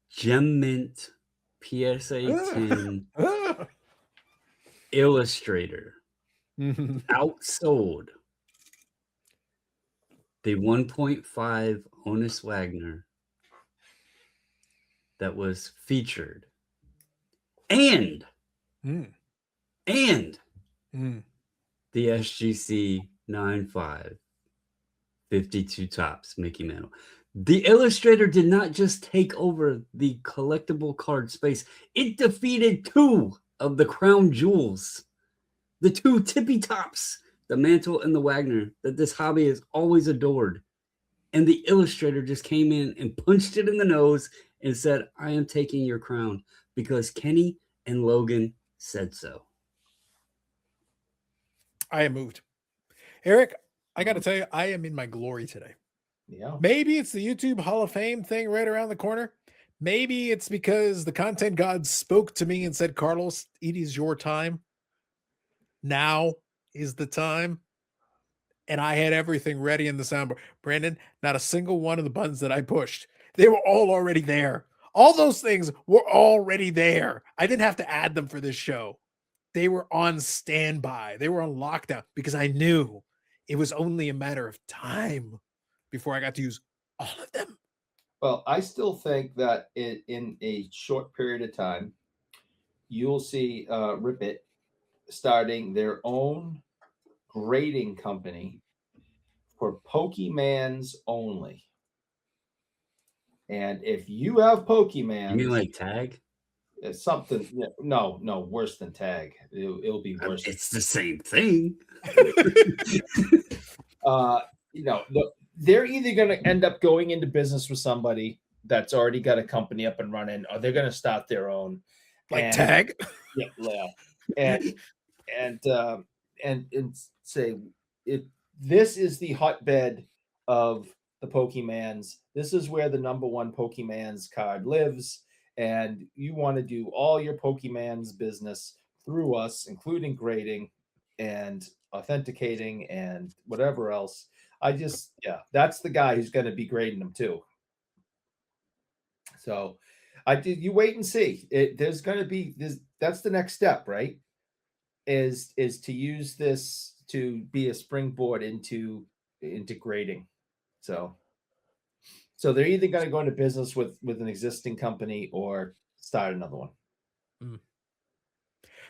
Gem Mint PSA 10 Illustrator outsold the 1.5 Honus Wagner that was featured and the SGC 9.5 52 tops Mickey Mantle. The Illustrator did not just take over the collectible card space, it defeated 2 of the crown jewels, the 2 tippy tops the Mantle and the Wagner that this hobby has always adored. And the Illustrator just came in and punched it in the nose and said, I am taking your crown because Kenny and Logan said so. I am moved. Eric, I got to tell you, I am in my glory today. Yeah. Maybe it's the YouTube Hall of Fame thing right around the corner. Maybe it's because the content gods spoke to me and said, Carlos, it is your time. Now is the time. And I had everything ready in the soundboard. Brandon, not a single one of the buttons that I pushed, they were all already there. All those things were already there. I didn't have to add them for this show. They were on standby. They were on lockdown because I knew it was only a matter of time before I got to use all of them. Well, I still think that in a short period of time, you'll see RipIt starting their own grading company for Pokemans only. And if you have Pokemans, You mean like Tag? it's something. No, worse than Tag. It'll be worse. It's the same thing. They're either going to end up going into business with somebody that's already got a company up and running, or they're going to start their own, like Tag. Yeah, and say this is the hotbed of the Pokemans. This is where the number one Pokemans card lives, and you want to do all your Pokemans business through us, including grading and authenticating and whatever else. That's the guy who's going to be grading them too. So you wait and see. There's going to be this. That's the next step, right? Is to use this to be a springboard into grading. So they're either going to go into business with an existing company or start another one.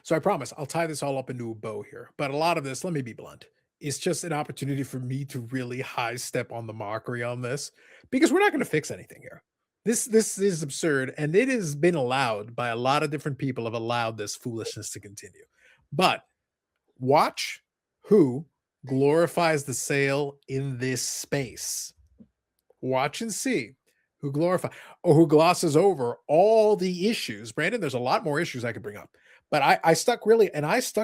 So I promise I'll tie this all up into a bow here. But a lot of this, let me be blunt, it's just an opportunity for me to really high step on the mockery on this, because we're not going to fix anything here. This is absurd, and it has been allowed by a lot of different people have allowed this foolishness to continue. But watch who glorifies the sale in this space. Watch and see who glorifies or who glosses over all the issues. Brandon, there's a lot more issues I could bring up, but I stuck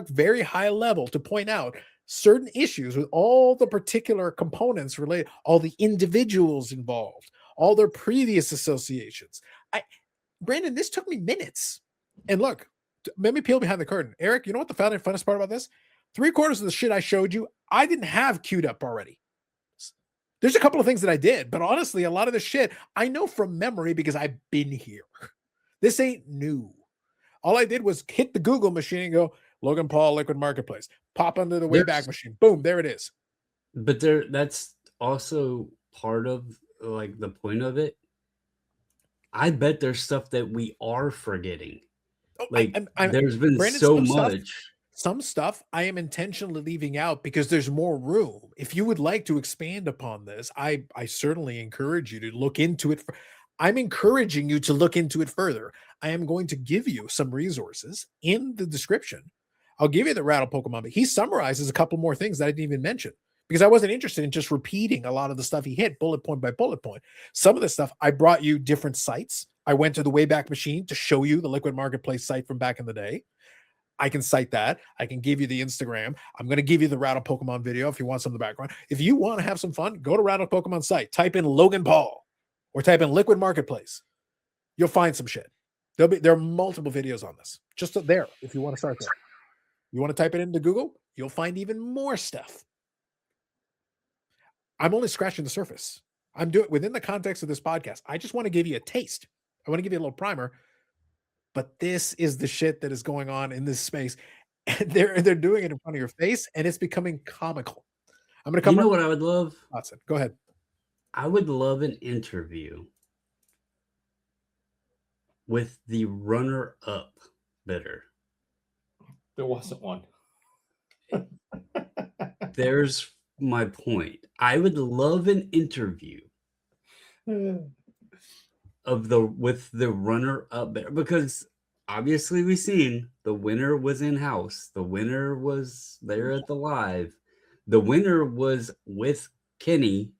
very high level to point out certain issues with all the particular components related, all the individuals involved, all their previous associations. Brandon, this took me minutes. And look, let me peel behind the curtain. Eric, you know what the funnest part about this? 3/4 of the shit I showed you, I didn't have queued up already. There's a couple of things that I did, but honestly, a lot of the shit I know from memory because I've been here. This ain't new. All I did was hit the Google machine and go, Logan Paul Liquid Marketplace, pop under the Wayback Machine. Boom, there it is. But that's also part of like the point of it. I bet there's stuff that we are forgetting. There's been Brandon, so much. Some stuff I am intentionally leaving out because there's more room. If you would like to expand upon this, I certainly encourage you to look into it. I'm encouraging you to look into it further. I am going to give you some resources in the description. I'll give you the Rattle Pokemon, but he summarizes a couple more things that I didn't even mention because I wasn't interested in just repeating a lot of the stuff he hit bullet point by bullet point. Some of the stuff I brought you different sites. I went to the Wayback Machine to show you the Liquid Marketplace site from back in the day. I can cite that. I can give you the Instagram. I'm going to give you the Rattle Pokemon video if you want some of the background. If you want to have some fun, go to Rattle Pokemon site, type in Logan Paul or type in Liquid Marketplace. You'll find some shit. There are multiple videos on this. Just there if you want to start there. You want to type it into Google, you'll find even more stuff. I'm only scratching the surface. I'm doing within the context of this podcast. I just want to give you a taste. I want to give you a little primer. But this is the shit that is going on in this space. And they're doing it in front of your face, and it's becoming comical. I'm going to come. You know what I would love? Watson, go ahead. I would love an interview with the runner-up bidder. There wasn't one. There's my point. I would love an interview with the runner-up bidder, because obviously we've seen the winner was in-house. The winner was there at the live. The winner was with Kenny.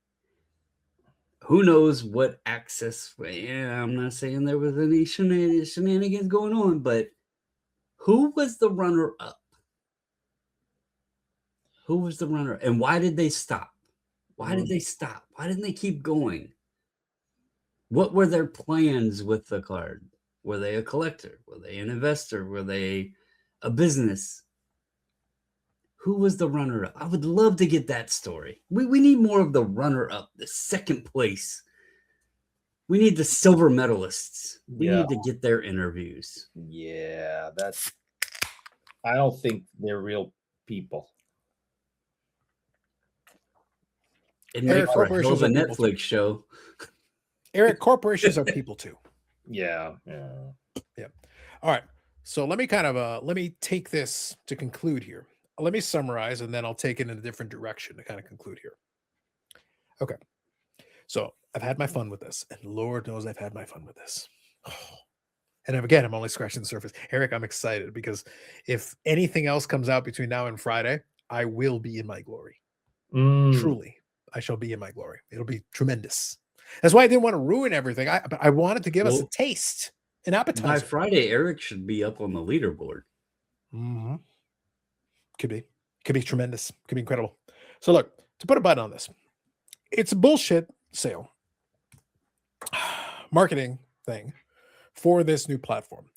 Who knows what access? Yeah, I'm not saying there was any shenanigans going on, but who was the runner-up? Who was the runner? And why did they stop? Why did they stop? Why didn't they keep going? What were their plans with the card? Were they a collector? Were they an investor? Were they a business? Who was the runner-up? I would love to get that story. We need more of the runner-up, the second place. We need the silver medalists. We need to get their interviews. Yeah, that's. I don't think they're real people. It makes for a hell of a Netflix show. Eric, corporations are people too. Yeah. All right. So let me let me take this to conclude here. Let me summarize, and then I'll take it in a different direction to kind of conclude here. Okay. So I've had my fun with this, and Lord knows I've had my fun with this. And again, I'm only scratching the surface. Eric, I'm excited because if anything else comes out between now and Friday, I will be in my glory. Truly, I shall be in my glory. It'll be tremendous. That's why I didn't want to ruin everything. But I wanted to give us a taste, an appetizer. By Friday, Eric should be up on the leaderboard. Mm-hmm. Could be tremendous. Could be incredible. So look, to put a button on this, it's a bullshit sale marketing thing for this new platform.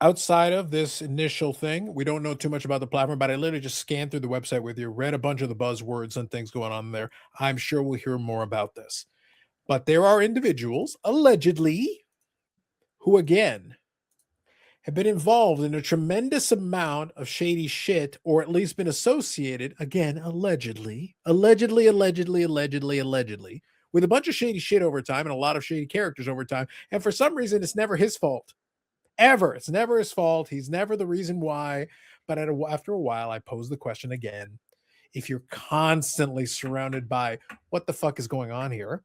Outside of this initial thing, we don't know too much about the platform, but I literally just scanned through the website with you, read a bunch of the buzzwords and things going on there. I'm sure we'll hear more about this. But there are individuals, allegedly, who, again, have been involved in a tremendous amount of shady shit, or at least been associated, again, allegedly, with a bunch of shady shit over time and a lot of shady characters over time. And for some reason, it's never his fault. Ever. It's never his fault. He's never the reason why. But after a while, I pose the question again. If you're constantly surrounded by what the fuck is going on here,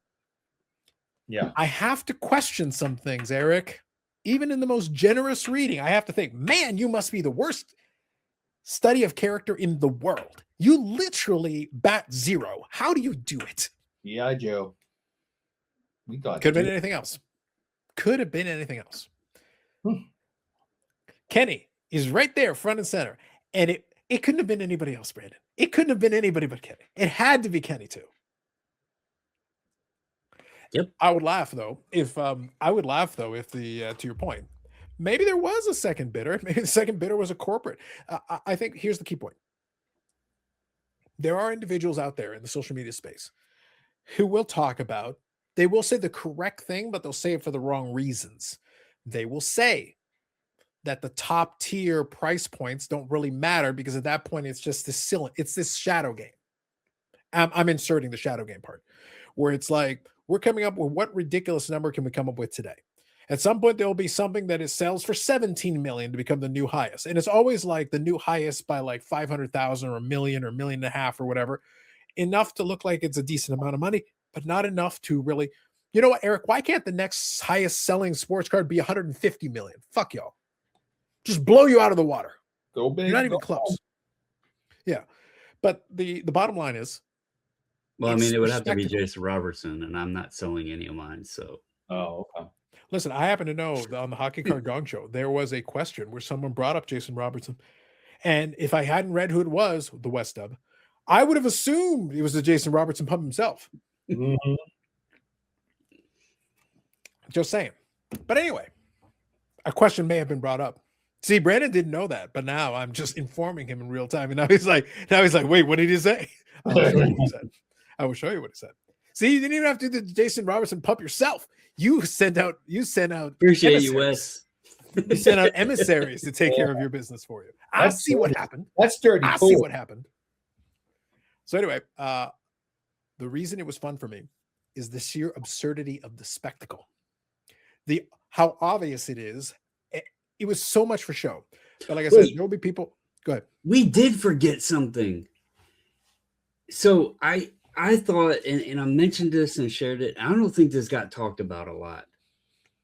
I have to question some things, Eric. Even in the most generous reading, I have to think, man, you must be the worst study of character in the world. You literally bat zero. How do you do it? Yeah, Joe. We got Could have been anything else. Could have been anything else. Kenny is right there, front and center. And it couldn't have been anybody else, Brandon. It couldn't have been anybody but Kenny. It had to be Kenny too. Yep. I would laugh though if the to your point, maybe there was a second bidder. Maybe the second bidder was a corporate. I think here's the key point. There are individuals out there in the social media space who will talk about, they will say the correct thing, but they'll say it for the wrong reasons. They will say that the top tier price points don't really matter because at that point it's just this shadow game. I'm inserting the shadow game part where it's like, we're coming up with what ridiculous number can we come up with today? At some point, there will be something that it sells for 17 million to become the new highest. And it's always like the new highest by like 500,000 or a million or $1.5 million or whatever. Enough to look like it's a decent amount of money, but not enough to really, you know what, Eric, why can't the next highest selling sports card be 150 million? Fuck y'all. Just blow you out of the water. Go big. You're not even close. Yeah. But the bottom line is, well, I mean, it would have to be Jason Robertson, and I'm not selling any of mine. So, okay. Listen, I happen to know that on the Hockey Card Gong Show, there was a question where someone brought up Jason Robertson. And if I hadn't read who it was, the West Dub, I would have assumed it was the Jason Robertson pump himself. Mm-hmm. Just saying. But anyway, a question may have been brought up. See, Brandon didn't know that, but now I'm just informing him in real time. And now he's like, wait, what did he say? I will show you what he said. See, you didn't even have to do the Jason Robertson pump yourself. You sent out appreciate emissaries. you, Wes. You sent out emissaries to take care of your business for you. I see what happened. That's dirty. I see what happened. So anyway, the reason it was fun for me is the sheer absurdity of the spectacle. How obvious it is. It was so much for show. But like I said, there will be people. Go ahead. We did forget something. So I thought, and I mentioned this and shared it. I don't think this got talked about a lot.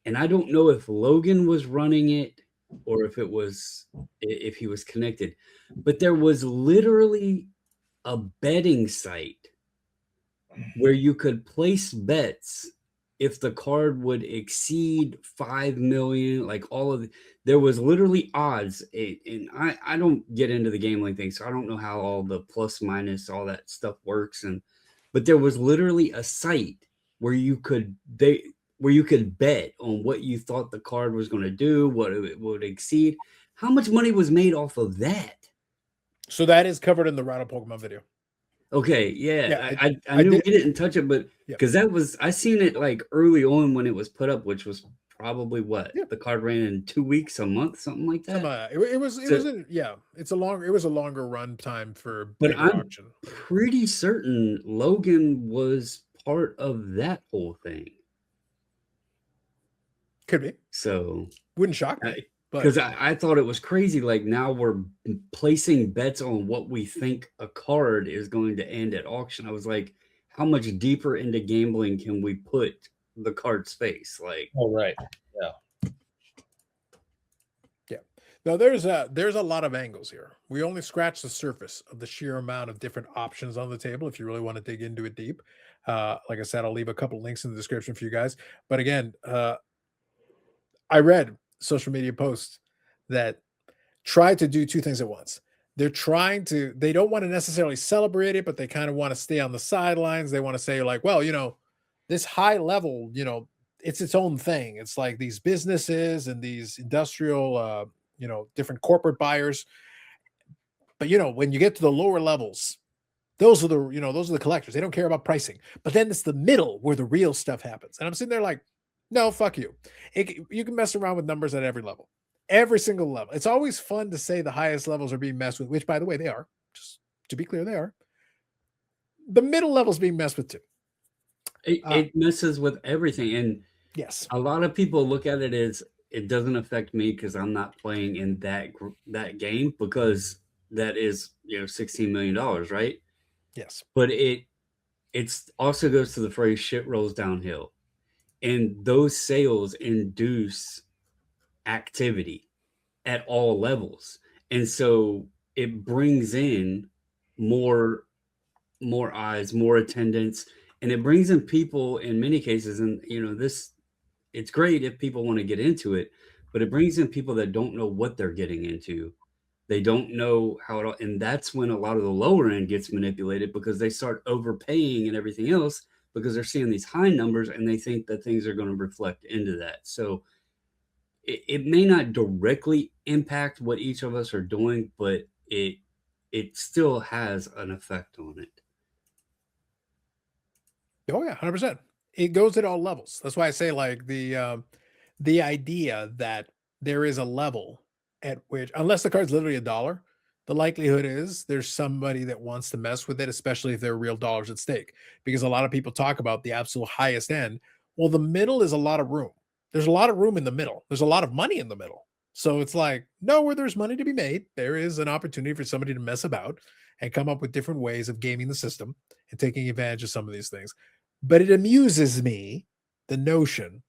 And I don't know if Logan was running it or if he was connected. But there was literally a betting site where you could place bets if the card would exceed 5 million, like all of there was literally odds. And I don't get into the gambling thing, so I don't know how all the plus minus, all that stuff works. But there was literally a site where you could bet on what you thought the card was going to do, what it would exceed. How much money was made off of that? So that is covered in the Rattle Pokemon video. Okay, yeah, I knew we didn't touch it, but because I seen it like early on when it was put up, which was probably the card ran in 2 weeks, a month, something like that. It was a longer run time for but I'm auction. Pretty certain Logan was part of that whole thing. Could be. So wouldn't shock me. Because I thought it was crazy. Like now we're placing bets on what we think a card is going to end at auction. I was like, how much deeper into gambling can we put the card space? Like, oh, right. Yeah. Now there's a lot of angles here. We only scratched the surface of the sheer amount of different options on the table. If you really want to dig into it deep, like I said, I'll leave a couple links in the description for you guys. But again, I read social media posts that try to do two things at once. They don't want to necessarily celebrate it, but they kind of want to stay on the sidelines. They want to say like, well, this high level, it's its own thing. It's like these businesses and these industrial, different corporate buyers. But, when you get to the lower levels, those are the collectors. They don't care about pricing. But then it's the middle where the real stuff happens. And I'm sitting there like, no, fuck you. You can mess around with numbers at every level, every single level. It's always fun to say the highest levels are being messed with, which, by the way, they are. Just to be clear, they are. The middle level's being messed with too. It messes with everything. And yes, a lot of people look at it as it doesn't affect me because I'm not playing in that game, because that is $16 million, right? Yes. But it's also goes to the phrase shit rolls downhill. And those sales induce activity at all levels. And so it brings in more eyes, more attendance, and it brings in people in many cases. And, it's great if people want to get into it, but it brings in people that don't know what they're getting into. They don't know how it all, and that's when a lot of the lower end gets manipulated because they start overpaying and everything else, because they're seeing these high numbers and they think that things are going to reflect into that. So it may not directly impact what each of us are doing, but it still has an effect on it. Oh yeah, 100%. It goes at all levels. That's why I say like the idea that there is a level at which, unless the card's literally $1, the likelihood is there's somebody that wants to mess with it, especially if there are real dollars at stake. Because a lot of people talk about the absolute highest end. Well, the middle is a lot of room. There's a lot of room in the middle. There's a lot of money in the middle. So it's like, no, where there's money to be made, there is an opportunity for somebody to mess about and come up with different ways of gaming the system and taking advantage of some of these things. But it amuses me, the notion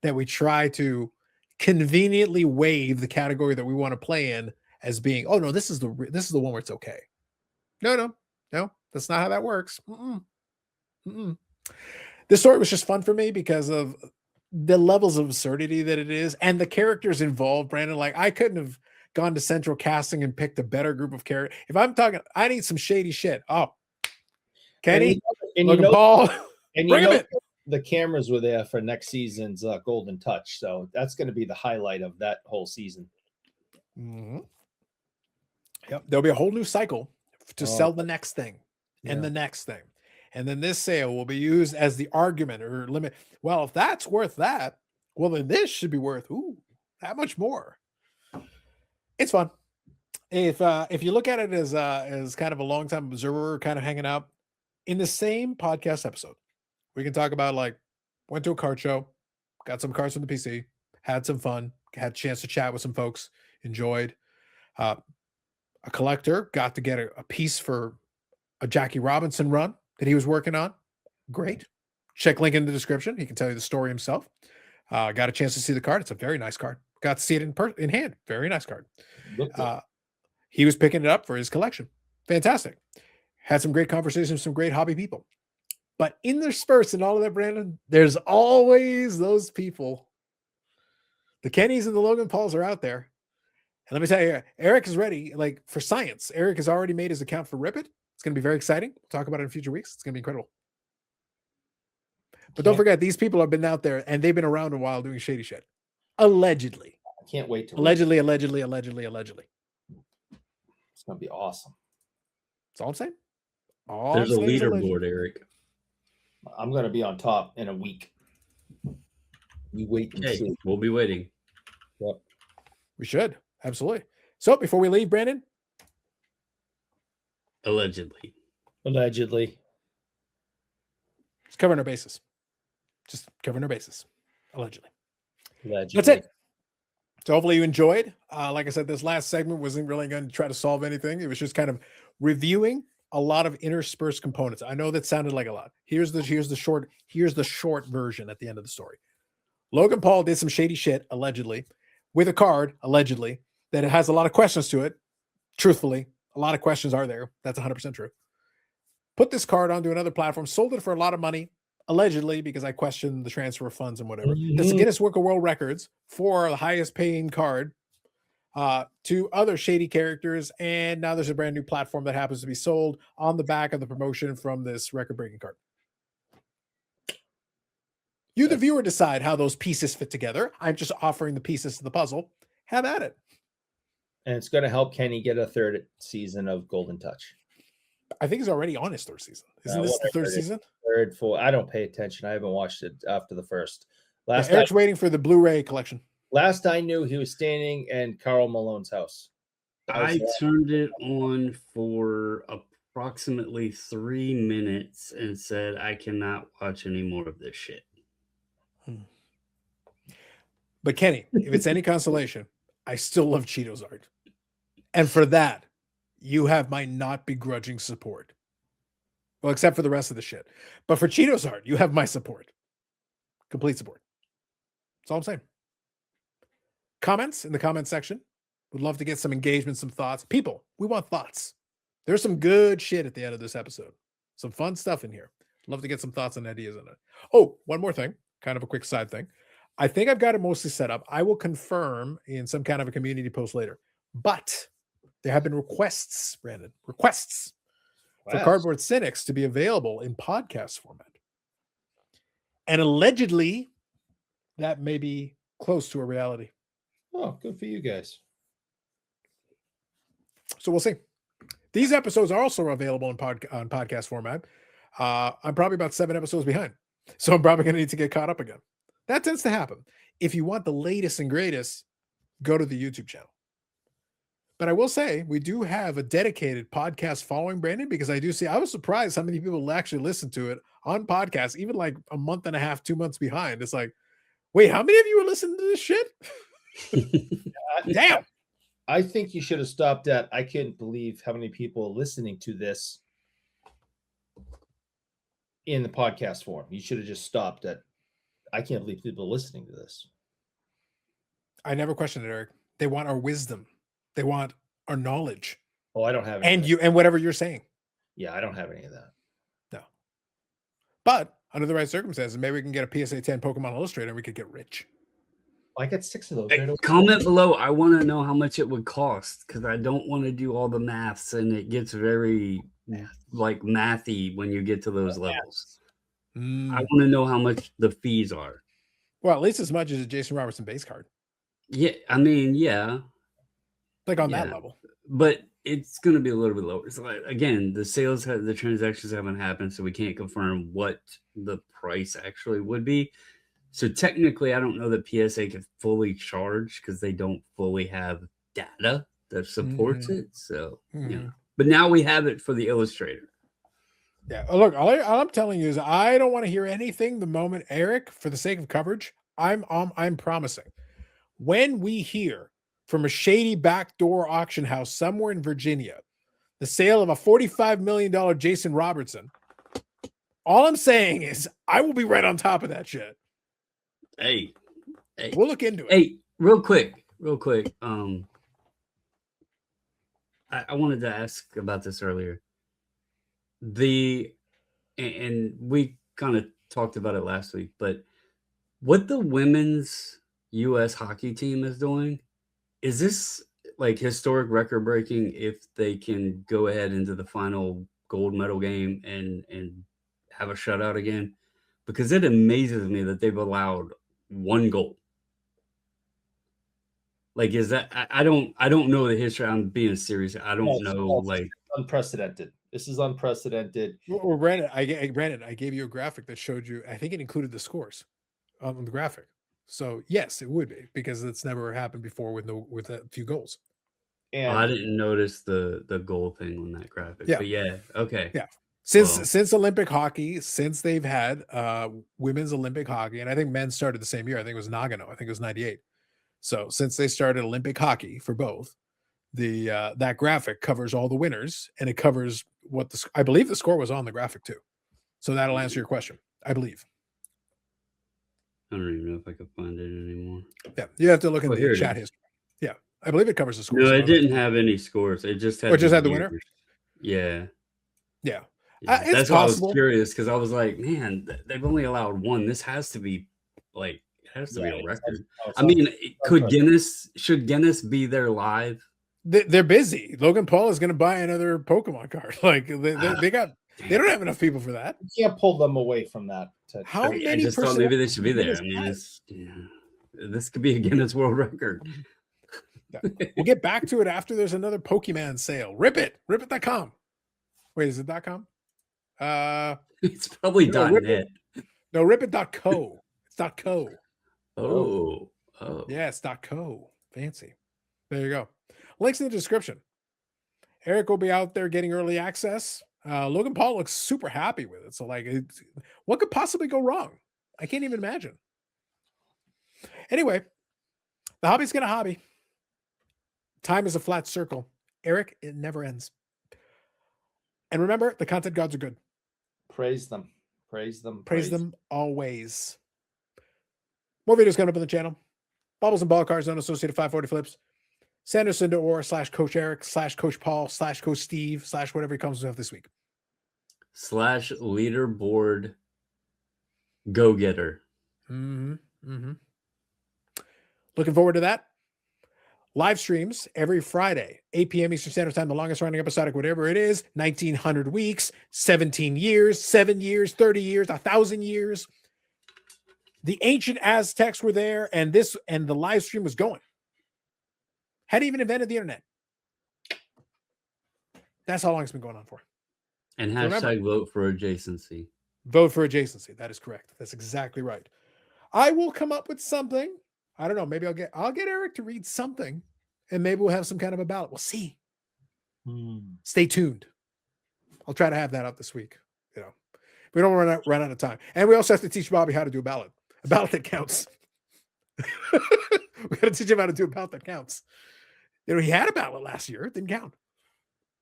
that we try to conveniently waive the category that we want to play in as being, oh no, this is the one where it's okay. No, that's not how that works. This story was just fun for me because of the levels of absurdity that it is and the characters involved, Brandon. Like, I couldn't have gone to Central Casting and picked a better group of characters. If I'm talking, I need some shady shit. Oh, Kenny, Logan Paul, bring him in. The cameras were there for next season's Golden Touch, so that's going to be the highlight of that whole season. Mm-hmm. Yep, there'll be a whole new cycle to sell the next thing and the next thing, and then this sale will be used as the argument or limit. Well, if that's worth that, well, then this should be worth that much more. It's fun. If you look at it as kind of a long-time observer, kind of hanging out in the same podcast episode. We can talk about like went to a card show, got some cards from the PC, had some fun, had a chance to chat with some folks, enjoyed. A collector got to get a piece for a Jackie Robinson run that he was working on. Great. Check link in the description. He can tell you the story himself. Got a chance to see the card. It's a very nice card. Got to see it in hand. Very nice card. He was picking it up for his collection. Fantastic. had some great conversations with some great hobby people. But interspersed in all of that, Brandon, there's always those people. The Kennys and the Logan Pauls are out there. And let me tell you, Eric is ready. Like for science, Eric has already made his account for RipIt. It's going to be very exciting. We'll talk about it in future weeks. It's going to be incredible. But don't forget, these people have been out there and they've been around a while doing shady shit. Allegedly. I can't wait to Allegedly. It's going to be awesome. That's all I'm saying. There's a leaderboard, Eric. I'm going to be on top in a week. You wait and see. We'll be waiting. Yep. We should. Absolutely. So before we leave, Brandon. Allegedly. Just covering our bases. Allegedly. That's it. So hopefully you enjoyed. Like I said, this last segment wasn't really going to try to solve anything. It was just kind of reviewing a lot of interspersed components. I know that sounded like a lot. Here's the short version at the end of the story. Logan Paul did some shady shit, allegedly, with a card, allegedly, that it has a lot of questions to it. Truthfully, a lot of questions are there. That's 100% true. Put this card onto another platform, sold it for a lot of money, allegedly, because I questioned the transfer of funds and whatever. That's the Guinness Book of World Records for the highest paying card to other shady characters. And now there's a brand new platform that happens to be sold on the back of the promotion from this record-breaking card. You, the viewer, decide how those pieces fit together. I'm just offering the pieces to the puzzle. Have at it. And it's going to help Kenny get a third season of Golden Touch. I think he's already on his third season. Isn't this the third season? Third, fourth. I don't pay attention. I haven't watched it after the first. Eric's waiting for the Blu-ray collection. Last I knew, he was standing in Karl Malone's house. I turned it on for approximately 3 minutes and said, I cannot watch any more of this shit. But Kenny, if it's any consolation, I still love Cheeto's art. And for that, you have my not begrudging support. Well, except for the rest of the shit. But for Cheeto's art, you have my support. Complete support. That's all I'm saying. Comments in the comment section. Would love to get some engagement, some thoughts. People, we want thoughts. There's some good shit at the end of this episode. Some fun stuff in here. Love to get some thoughts and ideas on it. Oh, one more thing. Kind of a quick side thing. I think I've got it mostly set up. I will confirm in some kind of a community post later. But there have been requests, Brandon, requests for Cardboard Cynics to be available in podcast format. And allegedly, that may be close to a reality. Oh, good for you guys. So we'll see. These episodes are also available on podcast format. I'm probably about 7 episodes behind. So I'm probably going to need to get caught up again. That tends to happen. If you want the latest and greatest, go to the YouTube channel. But I will say, we do have a dedicated podcast following, Brandon, because I do see, I was surprised how many people actually listen to it on podcasts, even like a month and a half, 2 months behind. It's like, wait, how many of you are listening to this shit? Damn. I think you should have stopped at, I can't believe how many people are listening to this in the podcast form. You should have just stopped at, I can't believe people are listening to this. I never questioned it, Eric. They want our wisdom. They want our knowledge. Oh, I don't have any. And you and whatever you're saying. Yeah, I don't have any of that. No. But under the right circumstances, maybe we can get a PSA 10 Pokemon Illustrator and we could get rich. I got 6 of those. Hey, comment below. I want to know how much it would cost because I don't want to do all the maths and it gets very like mathy when you get to those levels. I want to know how much the fees are. Well, at least as much as a Jason Robertson base card. Yeah, I mean, yeah. Like on that level. But it's going to be a little bit lower. So like, again, the transactions haven't happened, so we can't confirm what the price actually would be. So technically, I don't know that PSA can fully charge because they don't fully have data that supports it. So, yeah. But now we have it for the Illustrator. Yeah. Look, all I'm telling you is I don't want to hear anything the moment, Eric, for the sake of coverage. I'm promising. When we hear from a shady backdoor auction house somewhere in Virginia, the sale of a $45 million Jason Robertson, all I'm saying is I will be right on top of that shit. Hey. We'll look into it. Hey, real quick. I wanted to ask about this earlier. and we kind of talked about it last week, but what the women's U.S. hockey team is doing, is this like historic record breaking if they can go ahead into the final gold medal game and have a shutout again? Because it amazes me that they've allowed one goal. Like, is that I don't know the history. I'm being serious. I don't know. Like, unprecedented. This is unprecedented. Well, Brandon, I gave you a graphic that showed you. I think it included the scores on the graphic. So yes, it would be, because it's never happened before with a few goals. And I didn't notice the goal thing on that graphic. Yeah. But yeah, okay. Yeah. Since Olympic hockey, since they've had women's Olympic hockey, and I think men started the same year. I think it was Nagano. I think it was 98. So since they started Olympic hockey for both, that graphic covers all the winners, and it covers what I believe the score was on the graphic too. So that'll answer your question, I believe. I don't even know if I can find it anymore. Yeah, you have to look in here the it chat is. history. Yeah, I believe it covers the scores. No, it didn't have any scores. It just had. Or just had the winner? Yeah. Yeah. Yeah. It's That's why possible. I was curious, because I was like, man, they've only allowed one. This has to be like, it has to be a record. I mean, should Guinness be there live? They're busy. Logan Paul is going to buy another Pokemon card. Like they don't have enough people for that. You can't pull them away from that. How many? I just thought maybe they should be there. I mean, this could be a Guinness World Record. Yeah. We'll get back to it after there's another Pokemon sale. RipIt.com. Wait, is it .com? It's probably .net. No, RipIt.co. It's .co. Oh. Yeah, it's .co. Fancy. There you go. Links in the description. Eric will be out there getting early access. Logan Paul looks super happy with it. So, like, what could possibly go wrong? I can't even imagine. Anyway, the hobby's gonna hobby. Time is a flat circle. Eric, it never ends. And remember, the content gods are good. Praise them. Praise them. Praise them always. More videos coming up on the channel. Bobbles and ball cards, unassociated 540 flips. Sanderson or /Coach Eric /Coach Paul /Coach Steve / whatever he comes with this week. /leaderboard go-getter. Looking forward to that. Live streams every Friday, 8 p.m. Eastern Standard Time, the longest running episodic, whatever it is, 1900 weeks, 17 years, 7 years, 30 years, 1,000 years. The ancient Aztecs were there, and the live stream was going. Hadn't even invented the internet. That's how long it's been going on for. And hashtag vote for adjacency. Vote for adjacency. That is correct. That's exactly right. I will come up with something. I don't know. Maybe I'll get Eric to read something, and maybe we'll have some kind of a ballot. We'll see. Stay tuned. I'll try to have that up this week. You know, we don't run out of time, and we also have to teach Bobby how to do a ballot that counts. We got to teach him how to do a ballot that counts. You know, he had a ballot last year. It didn't count.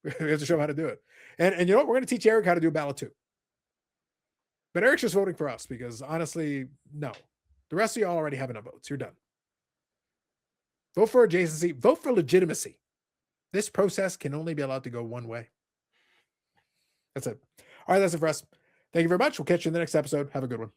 We have to show him how to do it. And you know what? We're going to teach Eric how to do a ballot too. But Eric's just voting for us because honestly, no. The rest of y'all already have enough votes. You're done. Vote for adjacency. Vote for legitimacy. This process can only be allowed to go one way. That's it. All right, that's it for us. Thank you very much. We'll catch you in the next episode. Have a good one.